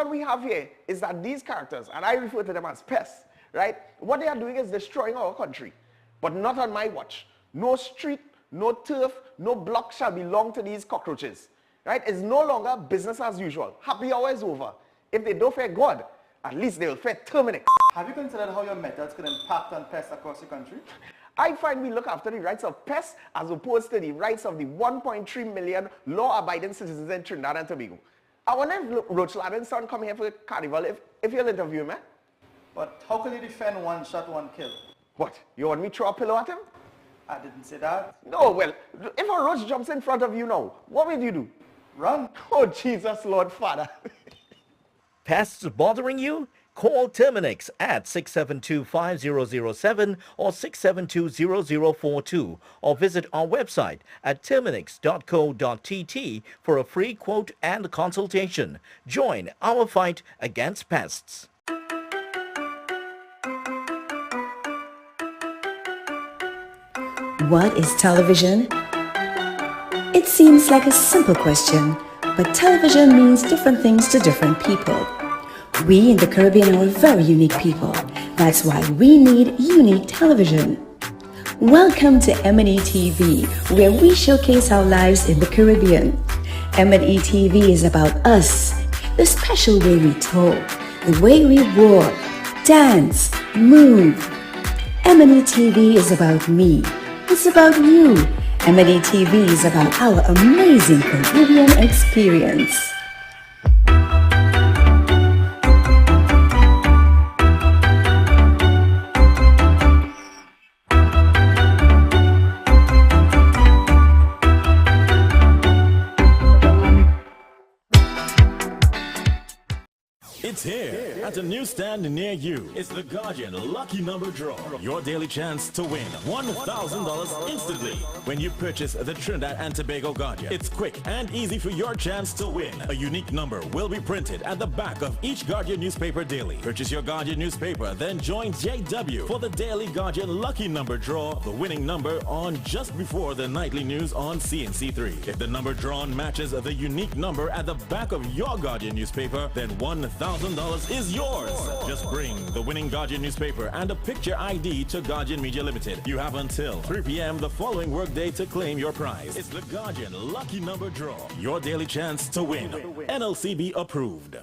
what we have here is that these characters, and I refer to them as pests, right? What they are doing is destroying our country, but not on my watch. No street, no turf, no block shall belong to these cockroaches, right? It's no longer business as usual. Happy hour is over. If they don't fear God, at least they will fear Terminix. Have you considered how your methods could impact on pests across the country? I find we look after the rights of pests as opposed to the rights of the 1.3 million law-abiding citizens in Trinidad and Tobago. I wonder if Roach Ladden's son come here for Carnival if you'll interview him, eh? But how can you defend one shot, one kill? What? You want me to throw a pillow at him? I didn't say that. No, well, if a roach jumps in front of you now, what will you do? Run. Oh, Jesus, Lord Father. Pests bothering you? Call Terminix at 672-5007 or 672-0042 or visit our website at terminix.co.tt for a free quote and consultation. Join our fight against pests. What is television? It seems like a simple question, but television means different things to different people. We in the Caribbean are very unique people. That's why we need unique television. Welcome to M&E TV, where we showcase our lives in the Caribbean. M&E TV is about us, the special way we talk, the way we walk, dance, move. M&E TV is about me. It's about you. M&E TV is about our amazing Caribbean experience. It's here at a newsstand near you. It's the Guardian Lucky Number Draw. Your daily chance to win $1,000 instantly when you purchase the Trinidad and Tobago Guardian. It's quick and easy for your chance to win. A unique number will be printed at the back of each Guardian newspaper daily. Purchase your Guardian newspaper, then join JW for the daily Guardian Lucky Number Draw, the winning number on just before the nightly news on CNC3. If the number drawn matches the unique number at the back of your Guardian newspaper, then $1,000 is yours. Just bring the winning Guardian newspaper and a picture ID to Guardian Media Limited. You have until 3 p.m. the following workday to claim your prize. It's the Guardian Lucky Number Draw. Your daily chance to win. NLCB approved.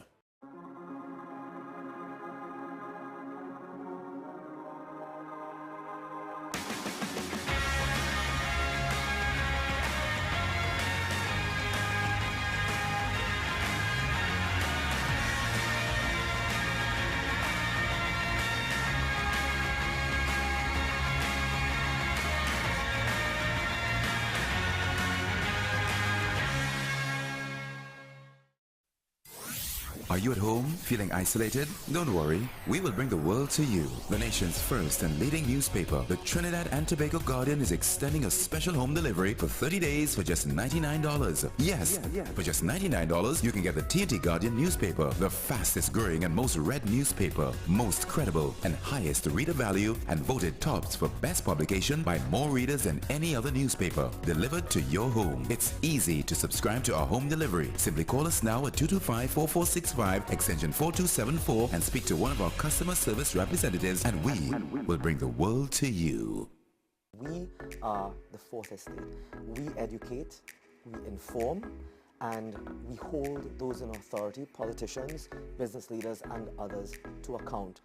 Are you at home, feeling isolated? Don't worry, we will bring the world to you. The nation's first and leading newspaper, the Trinidad and Tobago Guardian, is extending a special home delivery for 30 days for just $99. Yes, for just $99, you can get the TNT Guardian newspaper, the fastest growing and most read newspaper, most credible and highest reader value, and voted tops for best publication by more readers than any other newspaper, delivered to your home. It's easy to subscribe to our home delivery. Simply call us now at 225-4465, extension 4274, and speak to one of our customer service representatives, and we will bring the world to you. We are the fourth estate. We educate, we inform, and we hold those in authority, politicians, business leaders, and others, to account.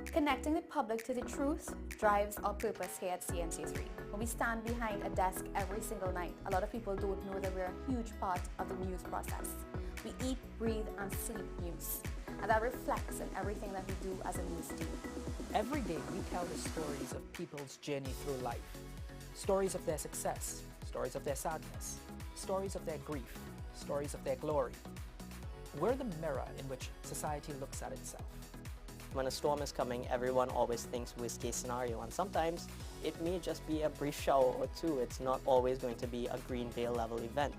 Connecting the public to the truth drives our purpose here at CNC3. When we stand behind a desk every single night, a lot of people don't know that we're a huge part of the news process. We eat, breathe, and sleep news, and that reflects in everything that we do as a news team. Every day we tell the stories of people's journey through life. Stories of their success, stories of their sadness, stories of their grief, stories of their glory. We're the mirror in which society looks at itself. When a storm is coming, everyone always thinks worst case scenario, and sometimes it may just be a brief shower or two. It's not always going to be a green veil level event.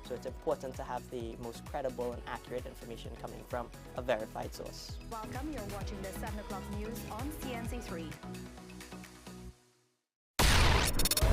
So it's important to have the most credible and accurate information coming from a verified source. Welcome, you're watching the 7 o'clock news on CNC3.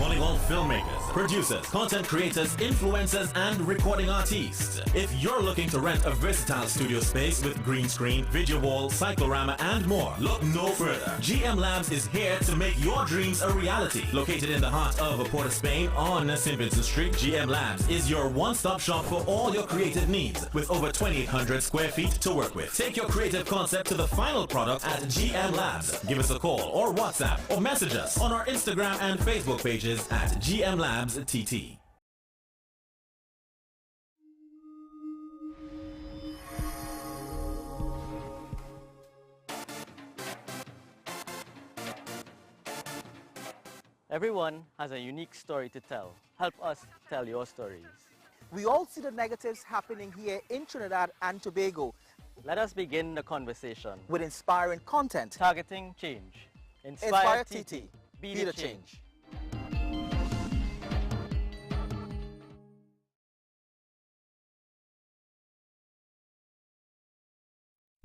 Calling all filmmakers, producers, content creators, influencers, and recording artists. If you're looking to rent a versatile studio space with green screen, video wall, cyclorama, and more, look no further. GM Labs is here to make your dreams a reality. Located in the heart of Port of Spain on St. Vincent Street, GM Labs is your one-stop shop for all your creative needs with over 2,800 square feet to work with. Take your creative concept to the final product at GM Labs. Give us a call or WhatsApp or message us on our Instagram and Facebook pages at GM Labs TT. Everyone has a unique story to tell. Help us tell your stories. We all see the negatives happening here in Trinidad and Tobago. Let us begin the conversation with inspiring content. Targeting change. Inspire TT. Be the change.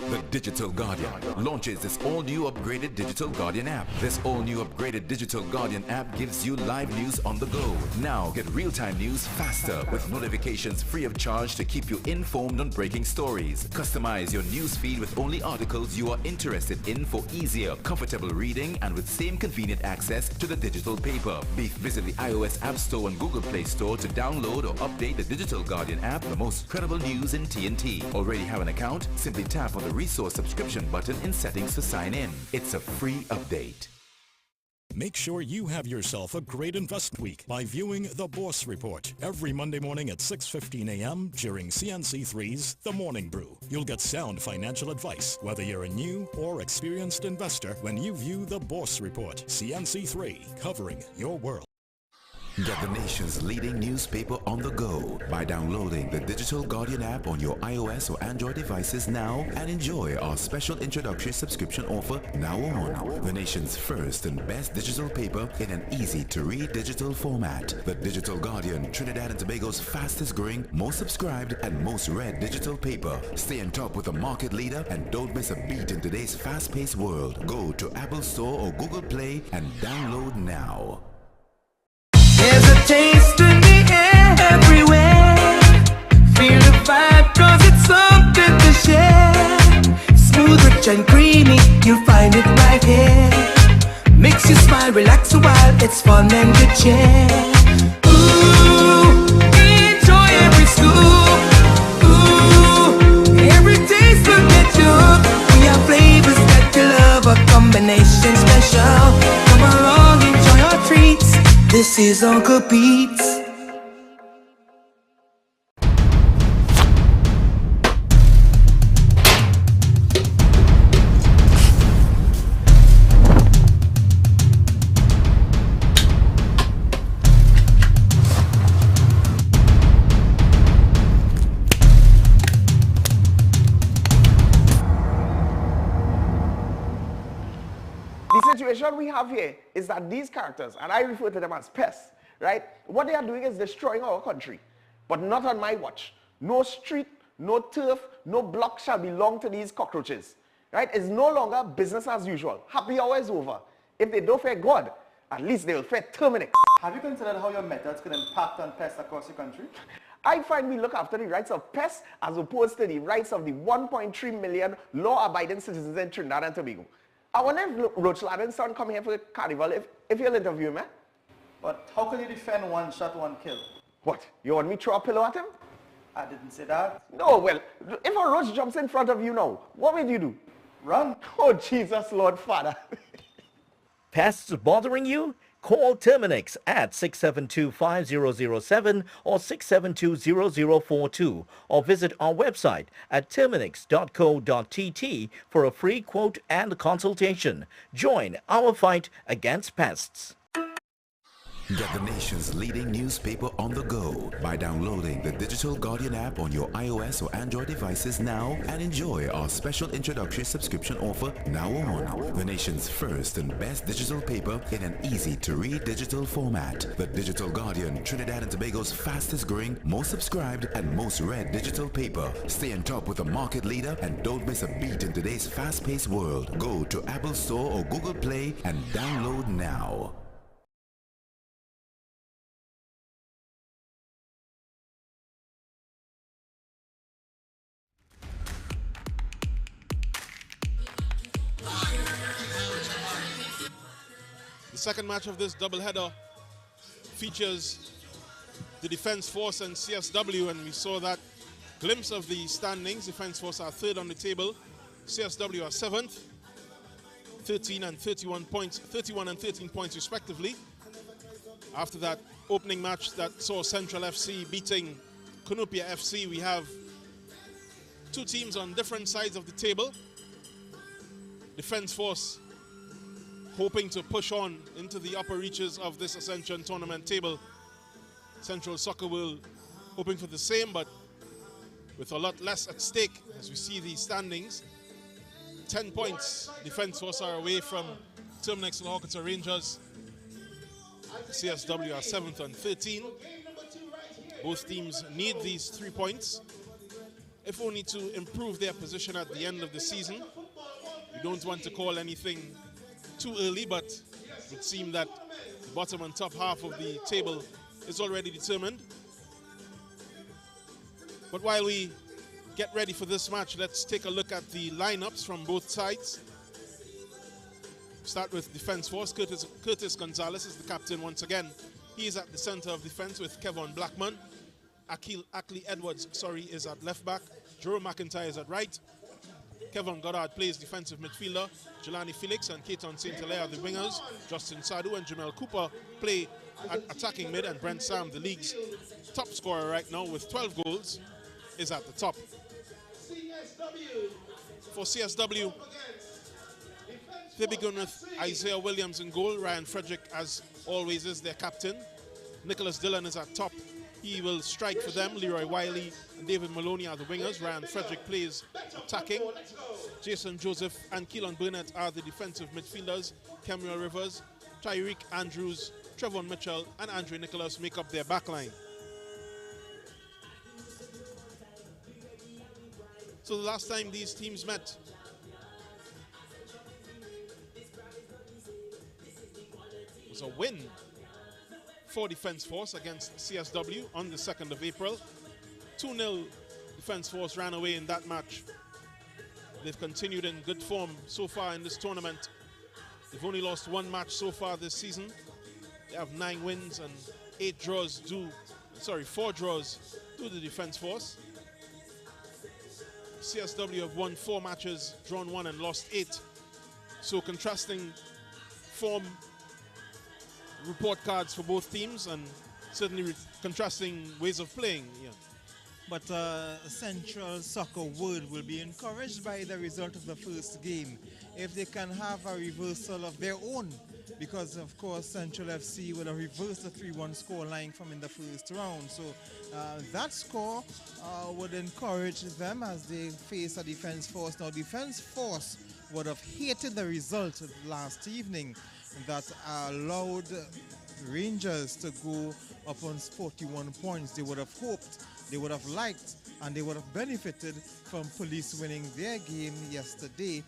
The Digital Guardian launches this all-new upgraded Digital Guardian app. This all-new upgraded Digital Guardian app gives you live news on the go. Now get real-time news faster with notifications free of charge to keep you informed on breaking stories. Customize your news feed with only articles you are interested in for easier, comfortable reading and with same convenient access to the digital paper. Visit the iOS App Store and Google Play Store to download or update the Digital Guardian app, the most credible news in TNT. Already have an account? Simply tap on the resource subscription button in settings to sign in. It's a free update. Make sure you have yourself a great invest week by viewing The Boss Report every Monday morning at 6:15 a.m. during CNC3's The Morning Brew. You'll get sound financial advice, whether you're a new or experienced investor, when you view The Boss Report. CNC3, covering your world. Get the nation's leading newspaper on the go by downloading the Digital Guardian app on your iOS or Android devices now and enjoy our special introductory subscription offer now on. The nation's first and best digital paper in an easy-to-read digital format. The Digital Guardian, Trinidad and Tobago's fastest growing, most subscribed and most read digital paper. Stay on top with the market leader and don't miss a beat in today's fast-paced world. Go to Apple Store or Google Play and download now. There's a taste in the air everywhere. Feel the vibe cause it's something to share. Smooth, rich and creamy, you'll find it right here. Makes you smile, relax a while, it's fun and good cheer. Ooh, enjoy every scoop. Ooh, every taste will get you hooked. We have flavors that you love, a combination special. Come along, enjoy our treats. This is Uncle Pete's. The situation we have here is that these characters, and I refer to them as pests, right? What they are doing is destroying our country, but not on my watch. No street, no turf, no block shall belong to these cockroaches, right? It's no longer business as usual. Happy hour is over. If they don't fear God, at least they will fear Terminix. Have you considered how your methods could impact on pests across the country? I find we look after the rights of pests as opposed to the rights of the 1.3 million law-abiding citizens in Trinidad and Tobago. I wonder if Roach Laden's son come here for the carnival, if you'll interview him, eh? But how can you defend one shot, one kill? What? You want me to throw a pillow at him? I didn't say that. No, well, if a roach jumps in front of you now, what will you do? Run. Oh, Jesus, Lord Father. Pests bothering you? Call Terminix at 672-5007 or 672-0042 or visit our website at terminix.co.tt for a free quote and consultation. Join our fight against pests. Get the nation's leading newspaper on the go by downloading the Digital Guardian app on your iOS or Android devices now and enjoy our special introductory subscription offer now on. The nation's first and best digital paper in an easy-to-read digital format. The Digital Guardian, Trinidad and Tobago's fastest growing, most subscribed and most read digital paper. Stay on top with the market leader and don't miss a beat in today's fast-paced world. Go to Apple Store or Google Play and download now. second match of this doubleheader features the Defence Force and CSW, and we saw that glimpse of the standings. Defence Force are third on the table, CSW are seventh, 31 and 13 points respectively. After that opening match that saw Central FC beating Kunupia FC, we have two teams on different sides of the table. Defence Force hoping to push on into the upper reaches of this Ascension tournament table. Central Soccer World hoping for the same, but with a lot less at stake as we see the standings. 10 points. Defence Force are away from Terminix and Hawkins Rangers. CSW are 7th on 13. Both teams need these 3 points, if only to improve their position at the end of the season. We don't want to call anything too early, but it would seem that the bottom and top half of the table is already determined. But while we get ready for this match, let's take a look at the lineups from both sides. Start with Defence Force. Curtis Gonzalez is the captain once again. He is at the center of defense with Kevin Blackman. Ackley Edwards, is at left back. Jerome McIntyre is at right. Kevin Goddard plays defensive midfielder. Jelani Felix and Keaton St. Hilaire are the wingers. Justin Sadu and Jamel Cooper play at attacking mid, and Brent Sam, the league's top scorer right now with 12 goals, is at the top. For CSW, they begin with Isaiah Williams in goal. Ryan Frederick, as always, is their captain. Nicholas Dillon is at top. He will strike for them. Leroy Wiley and David Maloney are the wingers. Ryan Frederick plays attacking. Jason Joseph and Keelan Burnett are the defensive midfielders. Cameron Rivers, Tyreek Andrews, Trevon Mitchell, and Andre Nicholas make up their backline. So the last time these teams met, was a win for Defence Force against CSW on the 2nd of April. 2-0 Defence Force ran away in that match. They've continued in good form so far in this tournament. They've only lost one match so far this season. They have 9 wins and 4 draws to the Defence Force. CSW have won 4 matches, drawn 1 and lost 8. So contrasting form report cards for both teams, and certainly contrasting ways of playing. Yeah. But Central Soccer World will be encouraged by the result of the first game if they can have a reversal of their own, because of course Central FC will have reversed the 3-1 score line from in the first round. So that score would encourage them as they face a Defence Force. Now Defence Force would have hated the result of last evening that allowed Rangers to go up on 41 points. They would have hoped, they would have liked, and they would have benefited from Police winning their game yesterday.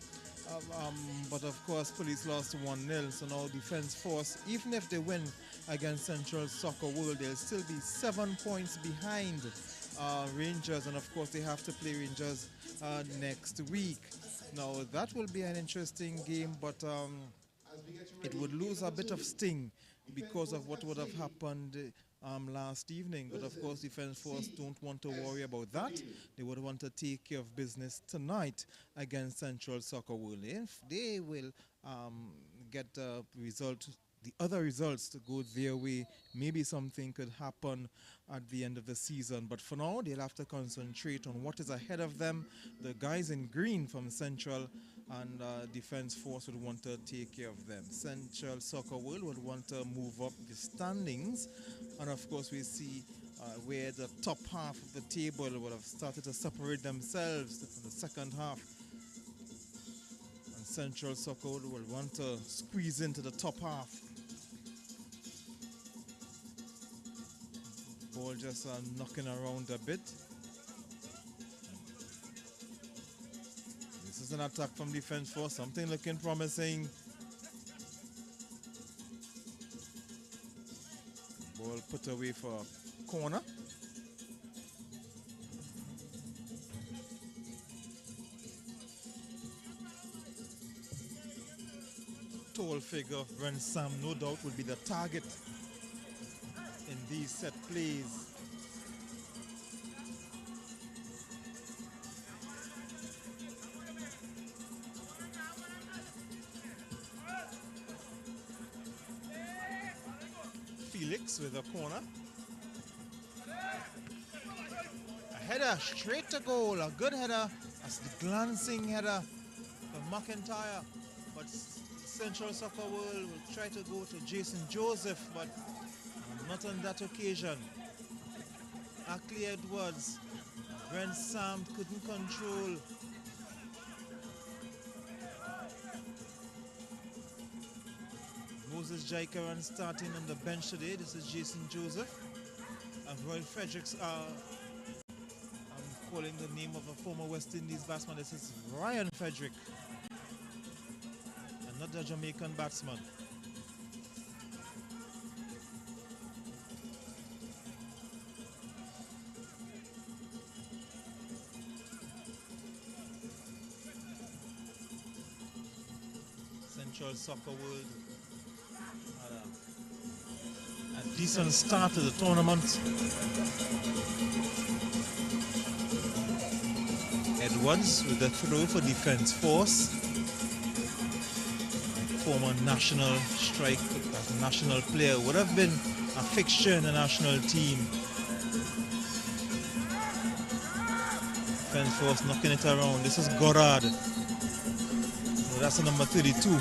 But of course Police lost 1-0, so now Defence Force, even if they win against Central Soccer World, they'll still be 7 points behind Rangers, and of course they have to play Rangers next week. Now that will be an interesting game, but it would lose a bit of sting because of what would have happened last evening. But of course Defence Force don't want to worry about that. They would want to take care of business tonight against Central Soccer World. If they will get the result, the other results to go their way, maybe something could happen at the end of the season. But for now, they'll have to concentrate on what is ahead of them. The guys in green from Central and Defence Force would want to take care of them. Central Soccer World would want to move up the standings, and of course we see where the top half of the table would have started to separate themselves in the second half, and Central Soccer World will want to squeeze into the top half. Ball just knocking around a bit. This is an attack from Defence Force, something looking promising. Ball put away for a corner. tall figure of Brent Sam, no doubt, will be the target in these set plays. Felix with a corner. A header straight to goal, a good header. That's the glancing header from McIntyre. But Central Soccer World will try to go to Jason Joseph, but not on that occasion. Ackley Edwards, Brent Sam couldn't control. Moses Jaikaran starting on the bench today. This is Jason Joseph. And Roy Fredericks, I'm calling the name of a former West Indies batsman. This is Ryan Frederick, another Jamaican batsman. Central Soccer World had a decent start to the tournament. Edwards with the throw for Defence Force. Former national striker, national player, would have been a fixture in the national team. Defence Force knocking it around. This is Goddard. Oh, that's the number 32.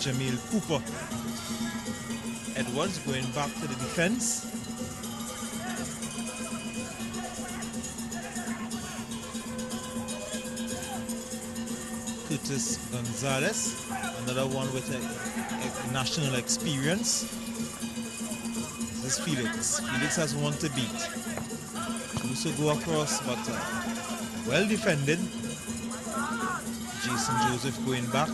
Jamil Cooper. Edwards going back to the defense. Curtis Gonzalez, another one with a national experience. This is Felix. Felix has one to beat. Also go across, but well defended. Jason Joseph going back.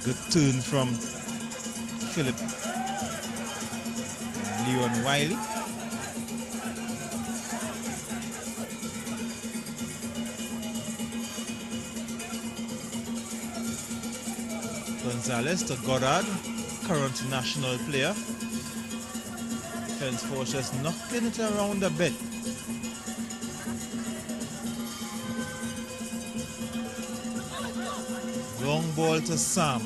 Good turn from Philip. Leon Wiley. Gonzalez to Goddard, current national player. Defence Force just knocking it around a bit. Long ball to Sam.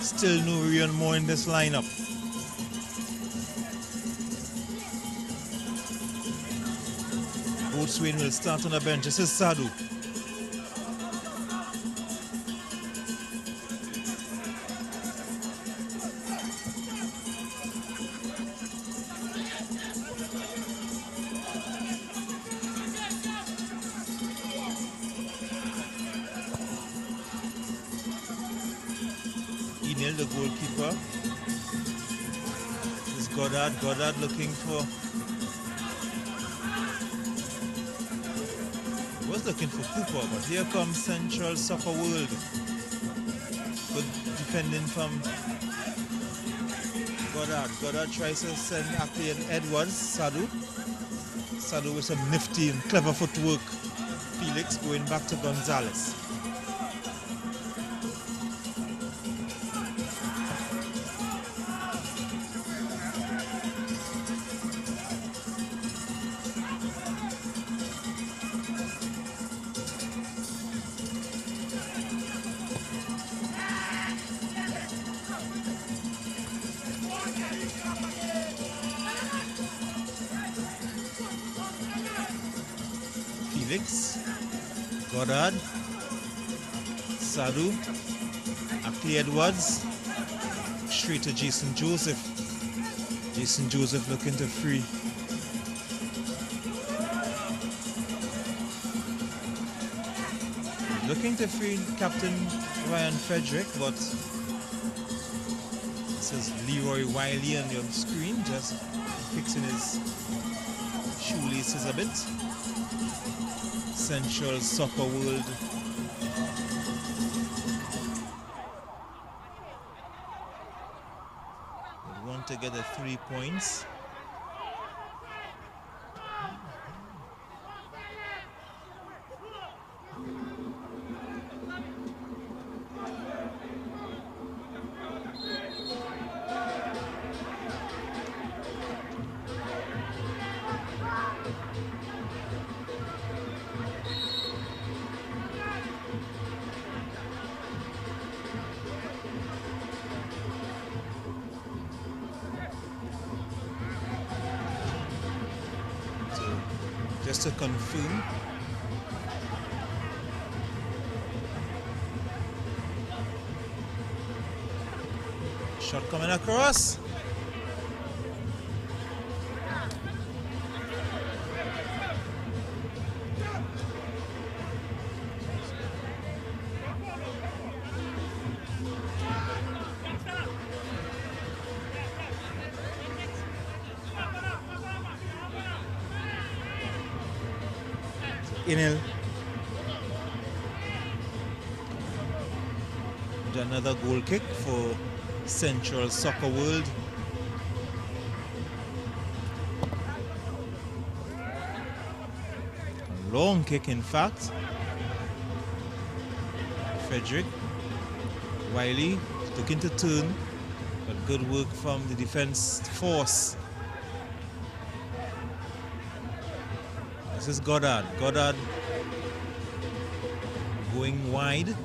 Still no Rian Moore in this lineup. Boatswain will start on the bench. This is Sadu. The goalkeeper. This is Goddard. Goddard looking for. He was looking for Cooper, but here comes Central Soccer World. Good defending from Goddard. Goddard tries to send Ackley and Edwards. Sadu. Sadu with some nifty and clever footwork. Felix going back to Gonzalez. Felix, Goddard, Sadu, Ackley Edwards, straight to Jason Joseph. Jason Joseph looking to free. Looking to free Captain Ryan Frederick, but it says Leroy Wiley on your screen, just fixing his shoelaces a bit. Central Soccer World. They want to get the 3 points. Just to confirm, shot coming across. Inel. Another goal kick for Central Soccer World. A long kick, in fact. Frederick Wiley looking to turn, but good work from the defense force. This is Goddard. Goddard going wide.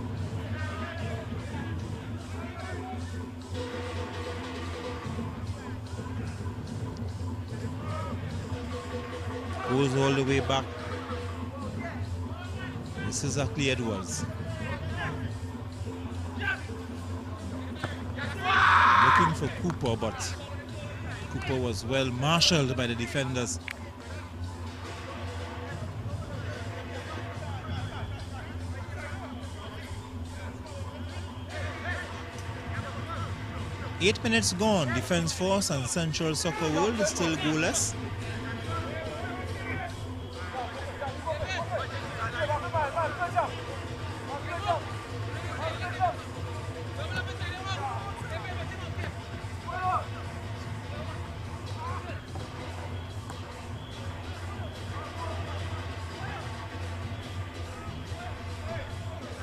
Goes all the way back. This is Ackley Edwards. Looking for Cooper, but Cooper was well marshaled by the defenders. Eight minutes gone. Defense Force and Central Soccer World is still goalless.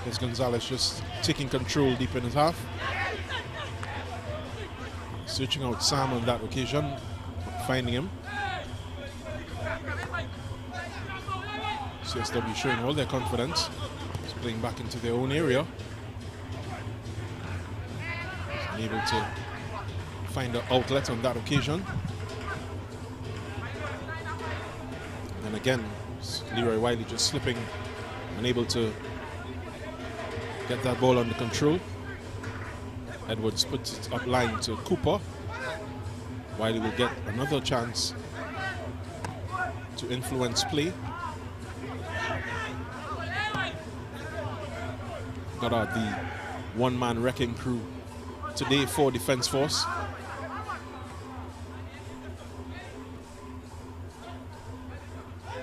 There's Gonzalez just taking control deep in his half. Searching out Sam on that occasion, finding him. CSW showing all their confidence. Just playing back into their own area. And able to find an outlet on that occasion. And then again, Leroy Wiley just slipping, unable to get that ball under control. Edwards puts it up line to Cooper. Wiley will get another chance to influence play. Goddard, the one-man wrecking crew today for Defense Force.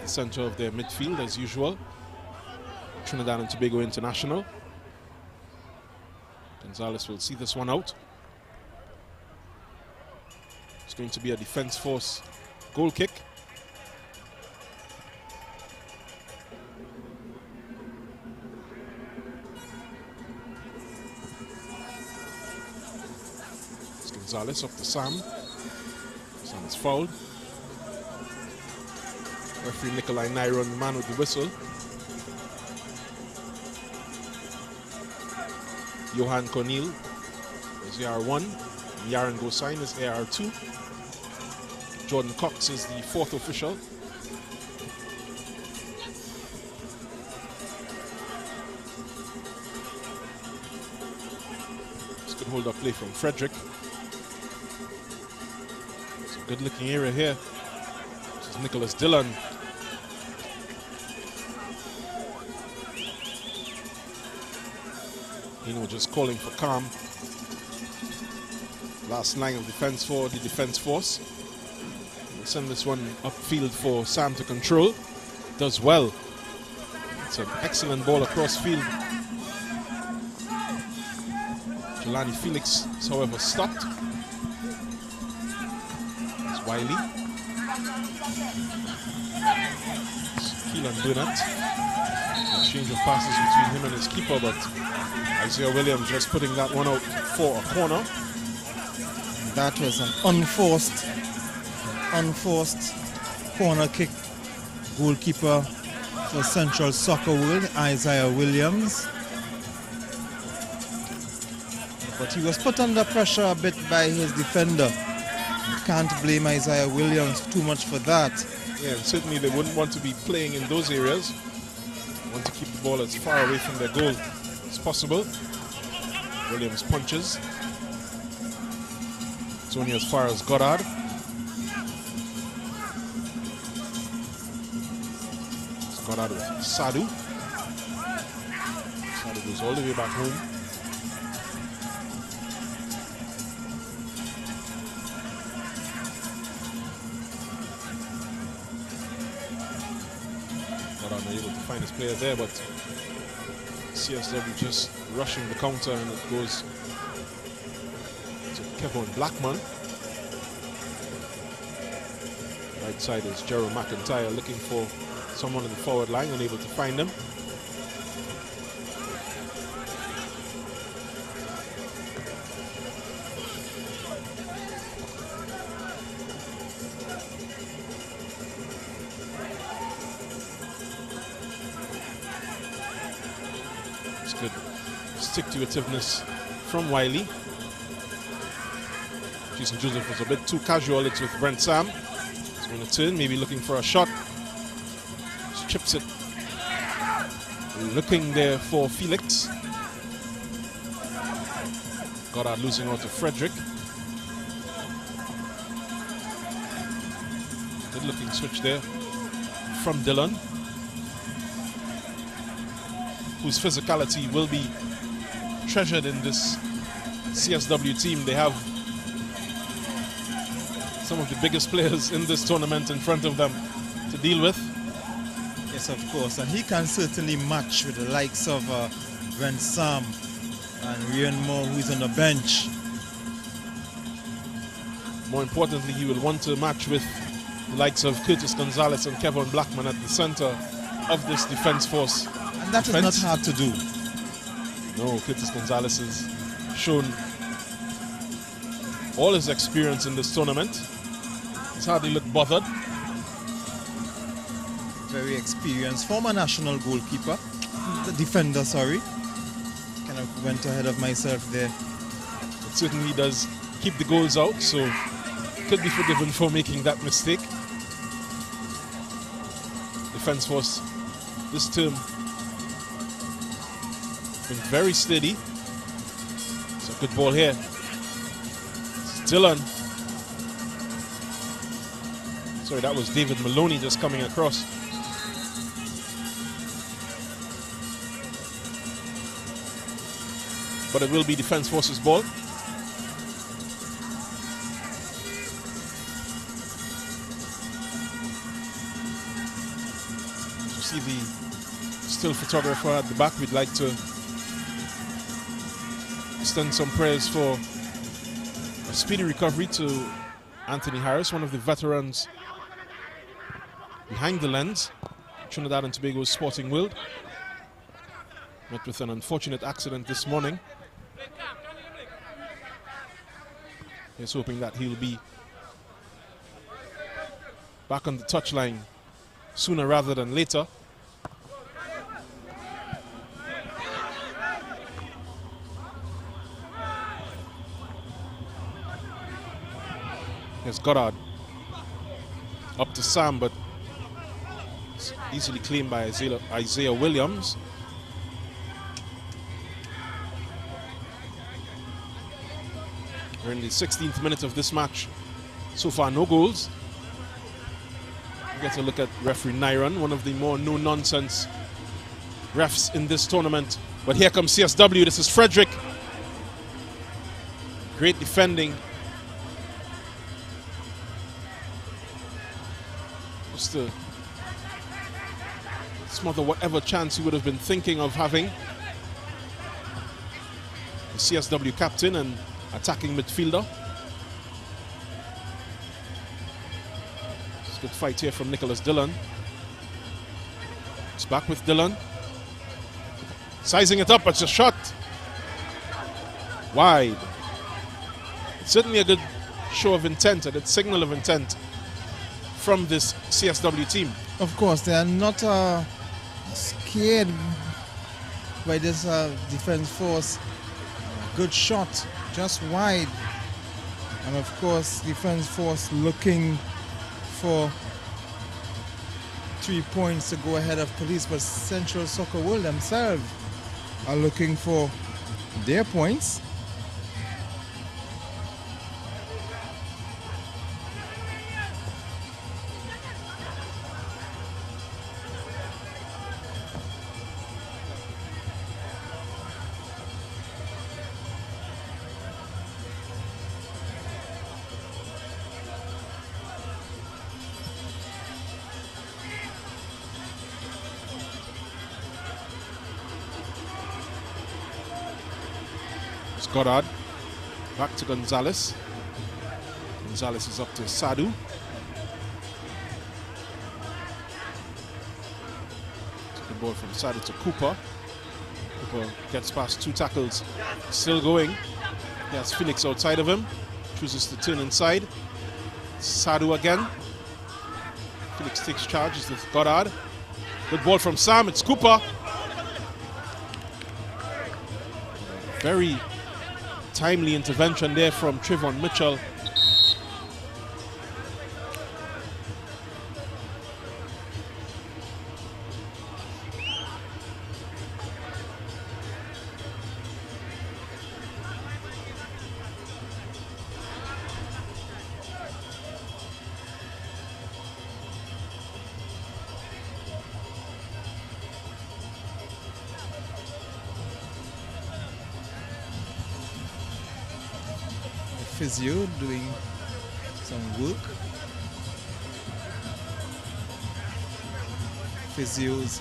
The center of their midfield, as usual, Trinidad and Tobago International. Gonzalez will see this one out. It's going to be a Defense Force goal kick. It's Gonzalez up to Sam. Sam is fouled. Referee Nikolai Nyron, the man with the whistle. Johan Cornel is AR1. Yaron Gosain is AR2. Jordan Cox is the fourth official. This could hold up play from Frederick. It's a good looking area here. This is Nicholas Dillon. Just calling for calm. Last line of defense for the Defense Force. We'll send this one upfield for Sam to control. Does well. It's an excellent ball across field. Jelani Felix is, however, stopped. It's Wiley. It's Keelan Burnett. Exchange of passes between him and his keeper, but Isaiah Williams just putting that one out for a corner. That was an unforced corner kick goalkeeper for Central Soccer World, Isaiah Williams. But he was put under pressure a bit by his defender. You can't blame Isaiah Williams too much for that. Yeah, and certainly they wouldn't want to be playing in those areas. They want to keep the ball as far away from their goal as possible. Williams punches. It's only as far as Goddard. It's Goddard with Sadu. Sadu goes all the way back home. Goddard not able to find his player there, but CSW just rushing the counter, and it goes to Kevin Blackman. Right side is Gerald McIntyre looking for someone in the forward line, unable to find him. It's good stick-to-itiveness from Wiley. Jason Joseph was a bit too casual. It's with Brent Sam. He's going to turn, maybe looking for a shot. Just chips it. Looking there for Felix. Goddard losing out to Frederick. Good looking switch there from Dillon, whose physicality will be treasured in this CSW team. They have some of the biggest players in this tournament in front of them to deal with. Yes, of course, and he can certainly match with the likes of Brent Sam and Ryan Moore, who is on the bench. More importantly, he will want to match with the likes of Curtis Gonzalez and Kevin Blackman at the center of this defense force. And that is not hard to do. No, Curtis Gonzalez has shown all his experience in this tournament. He's hardly looked bothered. Very experienced, former national goalkeeper, the defender, sorry. Kind of went ahead of myself there. It certainly does keep the goals out, so could be forgiven for making that mistake. Defense force this term been very steady. It's a good ball here. It's Dillon. Sorry, that was David Maloney just coming across. But it will be Defense Forces ball. You see the still photographer at the back. We'd like to extend some prayers for a speedy recovery to Anthony Harris, one of the veterans behind the lens, Trinidad and Tobago's sporting world. Met with an unfortunate accident this morning. He's hoping that he'll be back on the touchline sooner rather than later. Here's Goddard. Up to Sam, but it's easily claimed by Isaiah Williams. We're in the 16th minute of this match. So far, no goals. We get a look at referee Nyron, one of the more no-nonsense refs in this tournament. But here comes CSW. This is Frederick. Great defending. Just to smother whatever chance he would have been thinking of having. The CSW captain and attacking midfielder. It's a good fight here from Nicholas Dillon. It's back with Dillon. Sizing it up, it's a shot. Wide. It's certainly a good show of intent, a good signal of intent from this CSW team. Of course, they are not scared by this defense force. Good shot, just wide. And of course, defense force looking for 3 points to go ahead of police, but Central Soccer World themselves are looking for their points. Goddard back to Gonzalez. Gonzalez is up to Sadu. Took the ball from Sadu to Cooper. Cooper gets past 2 tackles. Still going. He has Felix outside of him. Chooses to turn inside. Sadu again. Felix takes charge. It's with Goddard. Good ball from Sam. It's Cooper. Very timely intervention there from Trevon Mitchell. Physio doing some work. Physios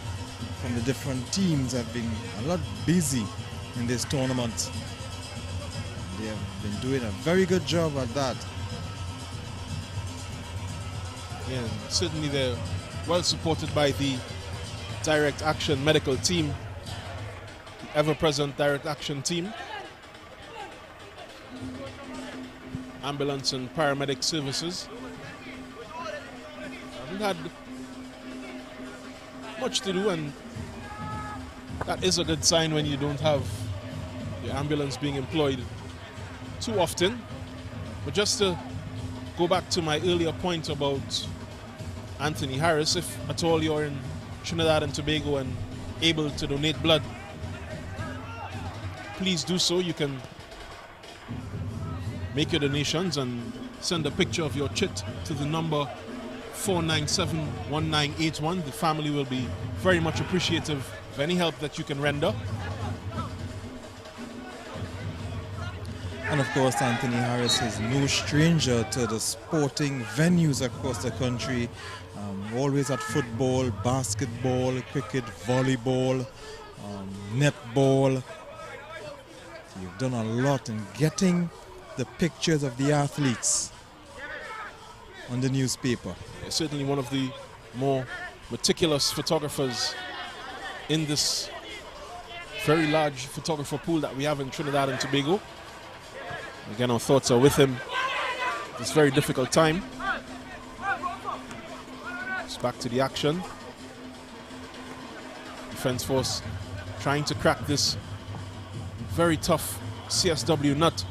from the different teams have been a lot busy in this tournament. They have been doing a very good job at that. Yeah, certainly they're well supported by the Direct Action medical team, the ever-present Direct Action team. Ambulance and paramedic services. Haven't had much to do, and that is a good sign when you don't have the ambulance being employed too often. But just to go back to my earlier point about Anthony Harris, if at all you're in Trinidad and Tobago and able to donate blood, please do so. You can make your donations and send a picture of your chit to the number 497-1981. The family will be very much appreciative of any help that you can render. And of course, Anthony Harris is no stranger to the sporting venues across the country. Always at football, basketball, cricket, volleyball, netball. You've done a lot in getting the pictures of the athletes on the newspaper. Certainly one of the more meticulous photographers in this very large photographer pool that we have in Trinidad and Tobago. Again, our thoughts are with him at this very difficult time. It's back to the action. Defense force trying to crack this very tough CSW nut.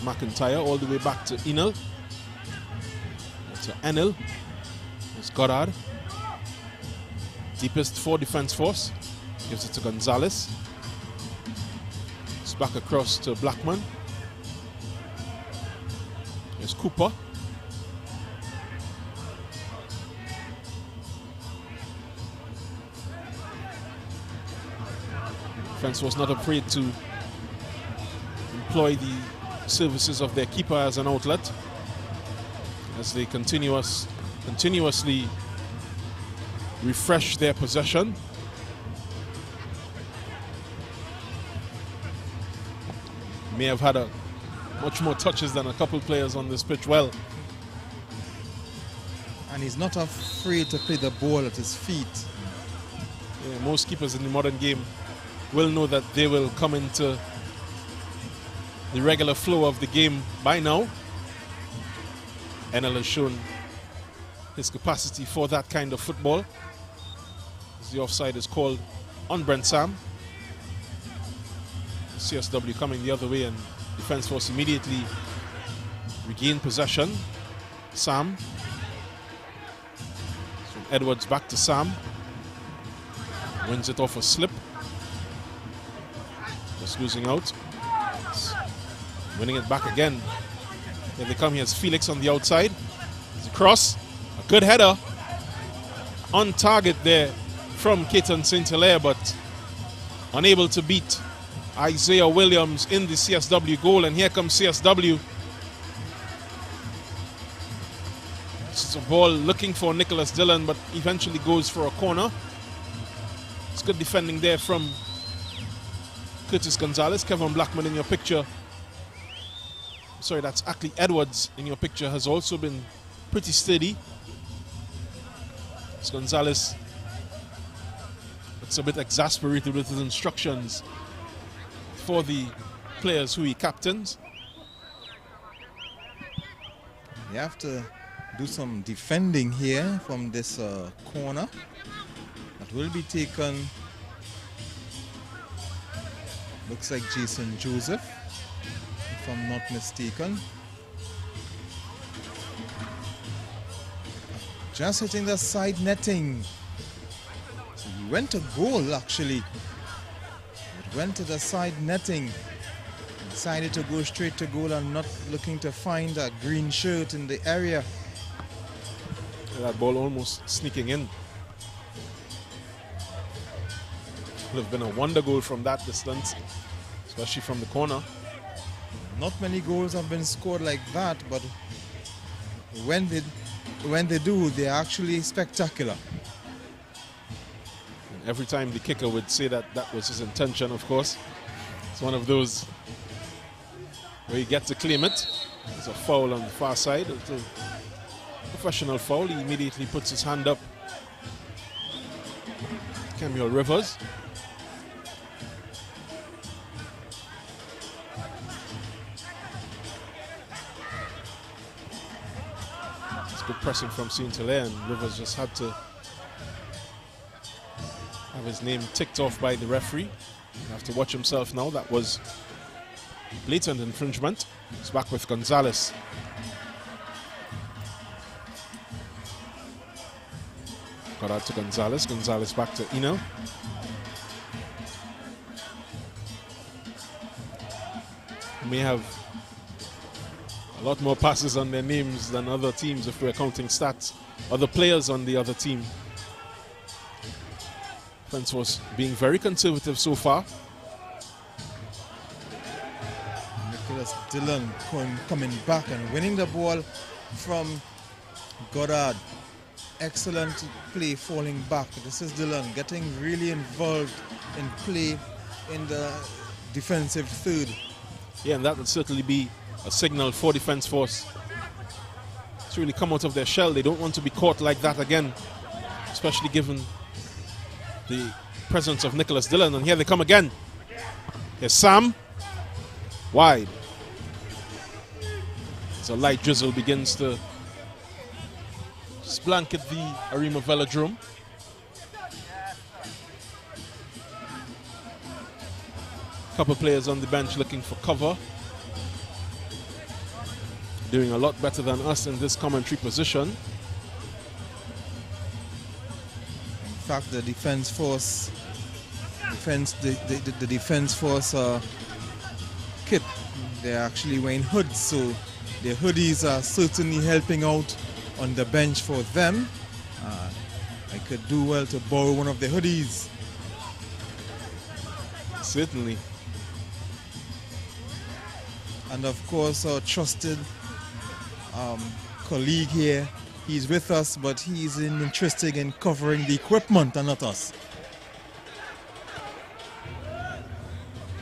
McIntyre all the way back to Enel. To Enel. It's Goddard. Deepest for defense force. Gives it to Gonzalez. It's back across to Blackman. Here's Cooper. Defense was not afraid to employ the services of their keeper as an outlet as they continuously refresh their possession. May have had much more touches than a couple players on this pitch. Well, and he's not afraid to play the ball at his feet. Yeah, most keepers in the modern game will know that they will come into the regular flow of the game by now. Enel has shown his capacity for that kind of football. As the offside is called on Brent Sam. CSW coming the other way, and Defence Force immediately regain possession. Sam. From Edwards back to Sam. Wins it off a slip. Just losing out. Winning it back again. Here they come. Here's Felix on the outside. It's a cross. A good header. On target there from Keaton St. Hilaire, but unable to beat Isaiah Williams in the CSW goal. And here comes CSW. It's a ball looking for Nicholas Dillon, but eventually goes for a corner. It's good defending there from Curtis Gonzalez. Kevin Blackman in your picture. Sorry, that's Ackley Edwards in your picture, has also been pretty steady. It's Gonzalez. It's a bit exasperated with his instructions for the players who he captains. You have to do some defending here from this corner. That will be taken. Looks like Jason Joseph, if I'm not mistaken. Just hitting the side netting. So he went to goal actually. It went to the side netting. Decided to go straight to goal and not looking to find a green shirt in the area. That ball almost sneaking in. Would have been a wonder goal from that distance, especially from the corner. Not many goals have been scored like that, but when they do, they're actually spectacular. And every time the kicker would say that that was his intention, of course. It's one of those where you get to claim it. There's a foul on the far side. It's a professional foul. He immediately puts his hand up. Camille Rivers. Good pressing from St. Hilaire, and Rivers just had to have his name ticked off by the referee. He'll have to watch himself now. That was blatant infringement. It's back with Gonzalez. Got out to Gonzalez. Gonzalez back to Enel. May have a lot more passes on their names than other teams if we're counting stats. Other players on the other team. Defence was being very conservative so far. Nicholas Dillon coming back and winning the ball from Goddard. Excellent play falling back. This is Dillon getting really involved in play in the defensive third. Yeah, and that would certainly be a signal for Defence Force to really come out of their shell. They don't want to be caught like that again, especially given the presence of Nicholas Dillon. And here they come again. Here's Sam. Wide. As a light drizzle begins to just blanket the Arima Velodrome. A couple players on the bench looking for cover. Doing a lot better than us in this commentary position. In fact, the Defence Force the Defence Force kit, they're actually wearing hoods, so their hoodies are certainly helping out on the bench for them. I could do well to borrow one of the hoodies. Certainly. And of course, our trusted colleague here, he's with us, but he's interested in covering the equipment and not us.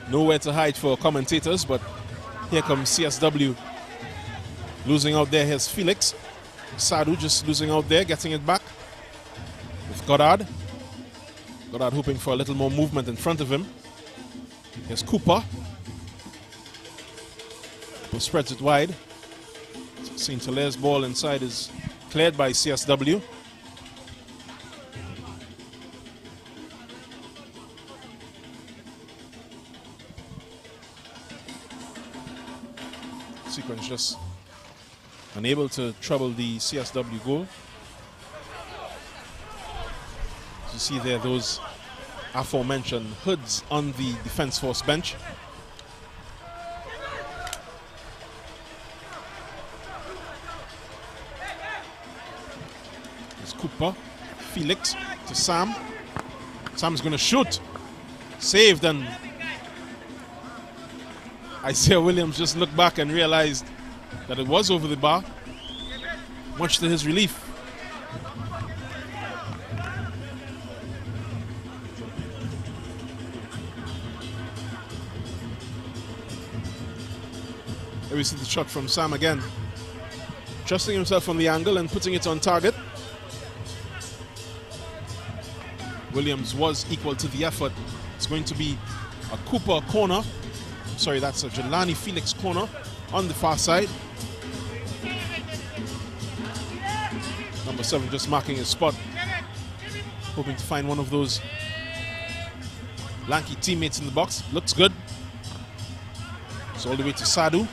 Nowhere to hide for commentators, but here comes CSW losing out there. Here's Felix. Sadu just losing out there, getting it back with Goddard. Goddard hoping for a little more movement in front of him. Here's Cooper. Cooper spreads it wide. St. Hilaire's ball inside is cleared by CSW. Sequence just unable to trouble the CSW goal. As you see there, those aforementioned hoods on the defense force bench. There's Cooper, Felix to Sam. Sam's going to shoot. Saved, and Isaiah Williams just looked back and realized that it was over the bar, much to his relief. Here we see the shot from Sam again, trusting himself on the angle and putting it on target. Williams was equal to the effort. It's going to be a Cooper corner. Sorry, that's a Jelani Felix corner on the far side. Number 7 just marking his spot, hoping to find one of those lanky teammates in the box. Looks good. It's all the way to Sadu.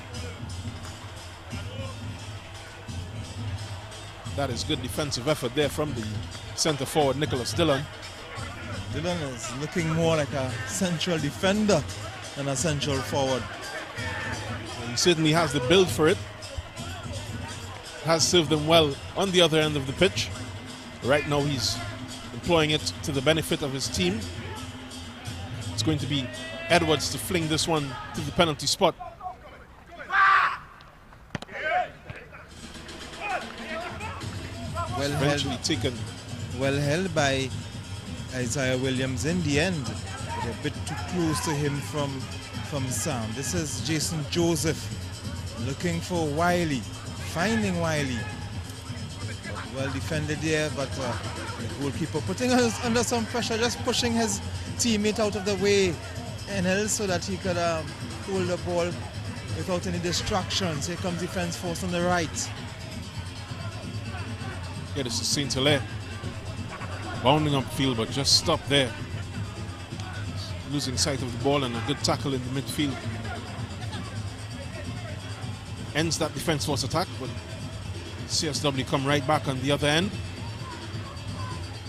That is good defensive effort there from the center forward, Nicholas Dillon. Dillon is looking more like a central defender than a central forward. He certainly has the build for it. Has served them well on the other end of the pitch. Right now he's employing it to the benefit of his team. It's going to be Edwards to fling this one to the penalty spot. Well held by Isaiah Williams in the end. But a bit too close to him from Sam. This is Jason Joseph looking for Wiley, finding Wiley. Well defended there, but the goalkeeper putting us under some pressure, just pushing his teammate out of the way, NL, so that he could hold the ball without any distractions. Here comes defense force on the right. Yeah, this is St. Hilaire bounding upfield, but just stopped there. Losing sight of the ball, and a good tackle in the midfield ends that defense force attack, but CSW come right back on the other end.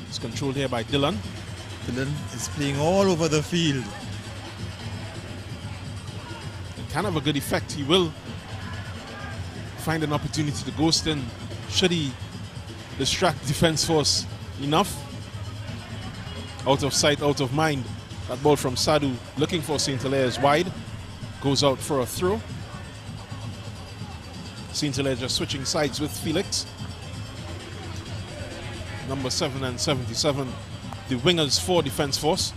It's controlled here by Dillon. Dillon is playing all over the field. It can have a good effect. He will find an opportunity to ghost in should he distract defense force enough. Out of sight, out of mind. That ball from Sadu looking for St. Hilaire is wide. Goes out for a throw. St. Hilaire just switching sides with Felix. Number 7 and 77, the wingers for defense force.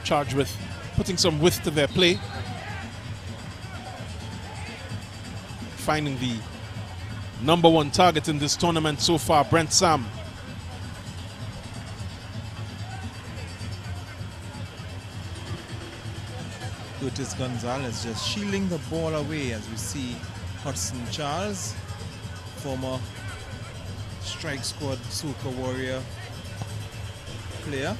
Charged with putting some width to their play. Finding the number 1 target in this tournament so far, Brent Sam. Curtis Gonzalez just shielding the ball away, as we see Hudson Charles, former strike squad Soca Warrior player.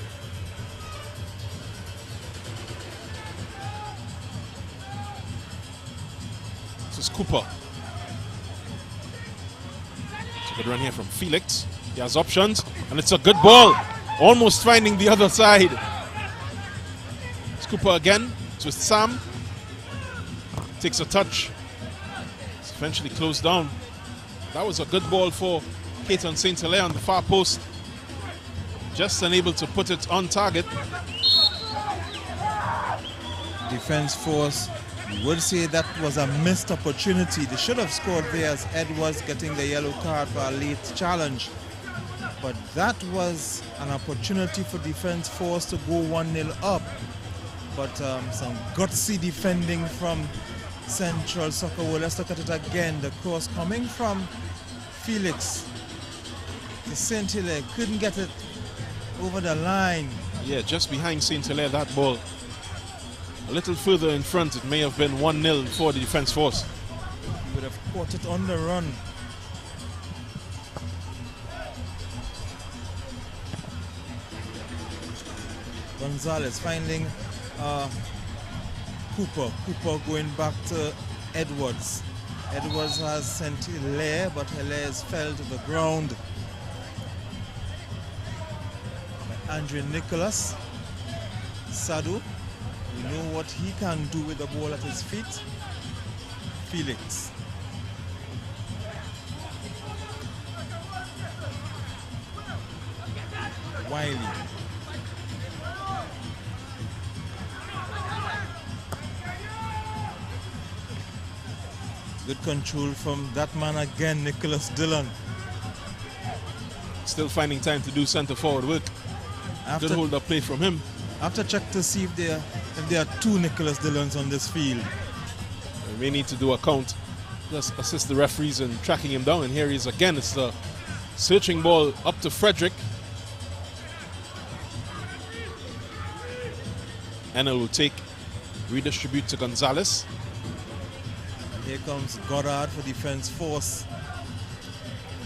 This is Cooper. It's a good run here from Felix. He has options, and it's a good ball. Almost finding the other side. It's Cooper again. It's with Sam. Takes a touch. It's eventually closed down. That was a good ball for Caton St. Hilaire on the far post. Just unable to put it on target. Defense force, you would say that was a missed opportunity. They should have scored there as Edwards getting the yellow card for a late challenge. But that was an opportunity for defense force to go 1-0 up. But some gutsy defending from Central Soccer World. Let's look at it again. The cross coming from Felix to St. Hilaire. Couldn't get it over the line. Yeah, just behind St. Hilaire, that ball. a little further in front, it may have been 1-0 for the defense force. He would have caught it on the run. Gonzalez finding Cooper. Cooper going back to Edwards. Edwards has sent Hilaire, but Hilaire fell to the ground. By Andre Nicholas. Sadu, we know what he can do with the ball at his feet. Felix. Wiley. Good control from that man again, Nicholas Dillon. Still finding time to do center forward work. Good hold up play from him. I have to check to see if there are two Nicholas Dillons on this field. We may need to do a count. Just assist the referees in tracking him down. And here he is again. It's the searching ball up to Frederick. Enel will take, redistribute to Gonzalez. Here comes Goddard for defense force.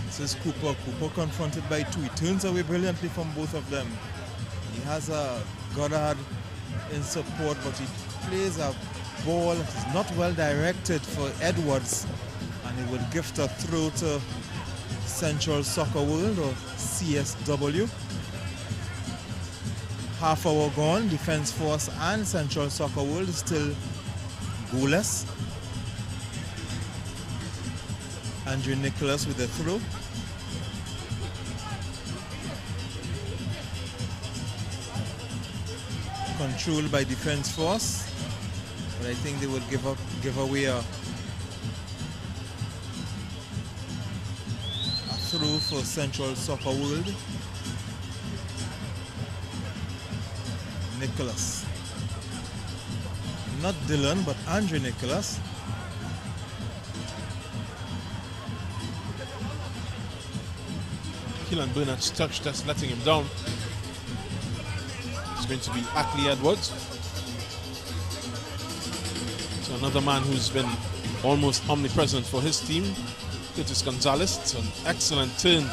This is Cooper. Cooper confronted by two. He turns away brilliantly from both of them. He has a Goddard in support, but he plays a ball that is not well directed for Edwards, and he will gift a throw to Central Soccer World, or CSW. Half hour gone, defense force and Central Soccer World still goalless. Andrew Nicholas with the throw. Controlled by defense force, but I think they will give away a throw for Central Soccer World. Nicholas, not Dillon, but Andrew Nicholas. Keelan Burnet's touch just letting him down. It's going to be Ackley Edwards. So another man who's been almost omnipresent for his team, Curtis Gonzalez. It's an excellent turn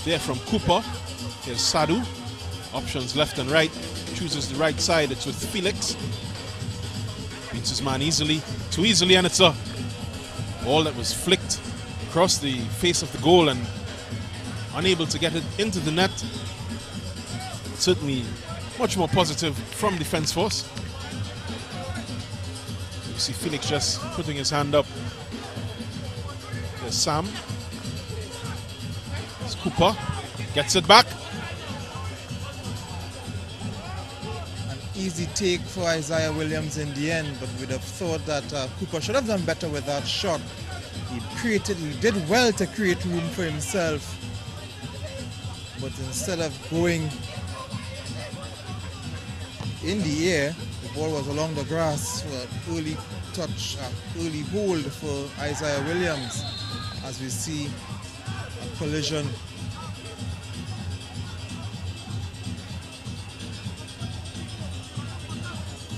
there from Cooper. Here's Sadu. Options left and right. Chooses the right side. It's with Felix. Beats his man easily, too easily, and it's a ball that was flicked across the face of the goal and unable to get it into the net. Certainly much more positive from defense force. You see Felix just putting his hand up. There's Sam. It's Cooper. Gets it back. An easy take for Isaiah Williams in the end, but we'd have thought that Cooper should have done better with that shot. He did well to create room for himself. But instead of going in the air, the ball was along the grass for an early touch, early hold for Isaiah Williams, as we see a collision.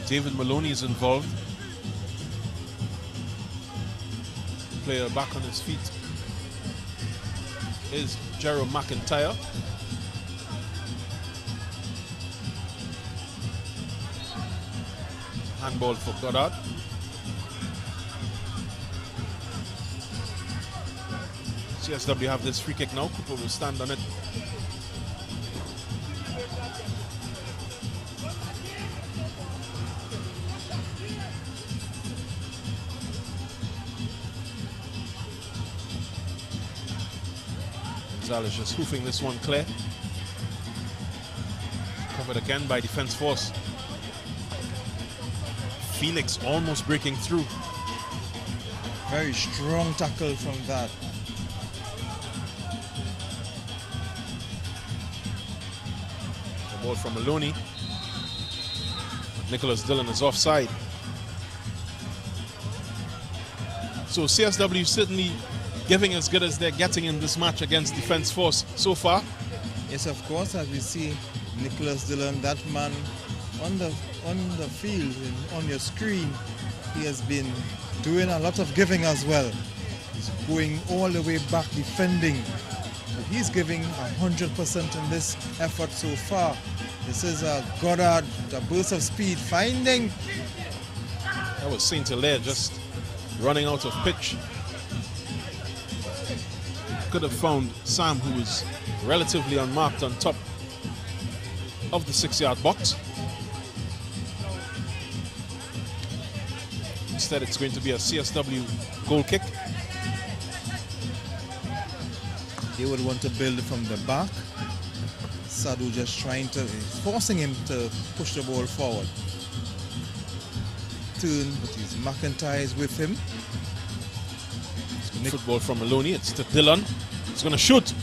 David Maloney is involved. Player back on his feet is Jerome McIntyre. Handball for Goddard. CSW have this free kick now. Cooper will stand on it. Gonzalez just hoofing this one clear. Covered again by defense force. Felix almost breaking through. Very strong tackle from that. The ball from Maloney. Nicholas Dillon is offside. So CSW certainly giving as good as they're getting in this match against defense force so far. Yes, of course, as we see Nicholas Dillon, that man on the field, on your screen, he has been doing a lot of giving as well. He's going all the way back defending. But he's giving 100% in this effort so far. This is a Goddard, a burst of speed, finding. That was St. Hilaire just running out of pitch. Could have found Sam, who was relatively unmarked on top of the 6-yard box. Instead, it's going to be a CSW goal kick. They would want to build it from the back. Sadu just forcing him to push the ball forward. Turn, but his McIntyre is with him. Football from Maloney, it's to Dillon. He's going to shoot.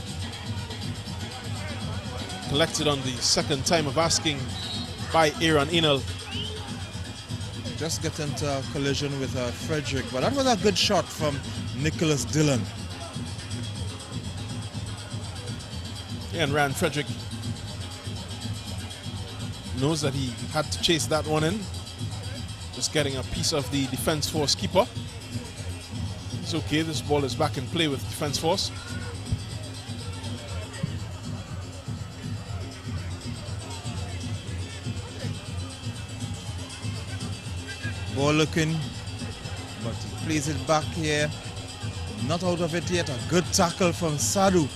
Collected on the second time of asking by Aaron Enel. Just get into a collision with Frederick, but that was a good shot from Nicholas Dillon. Yeah, and Ryan Frederick knows that he had to chase that one in. Just getting a piece of the defense force keeper. It's okay, this ball is back in play with defense force. Ball looking, but he plays it back here. Not out of it yet. A good tackle from Sadu.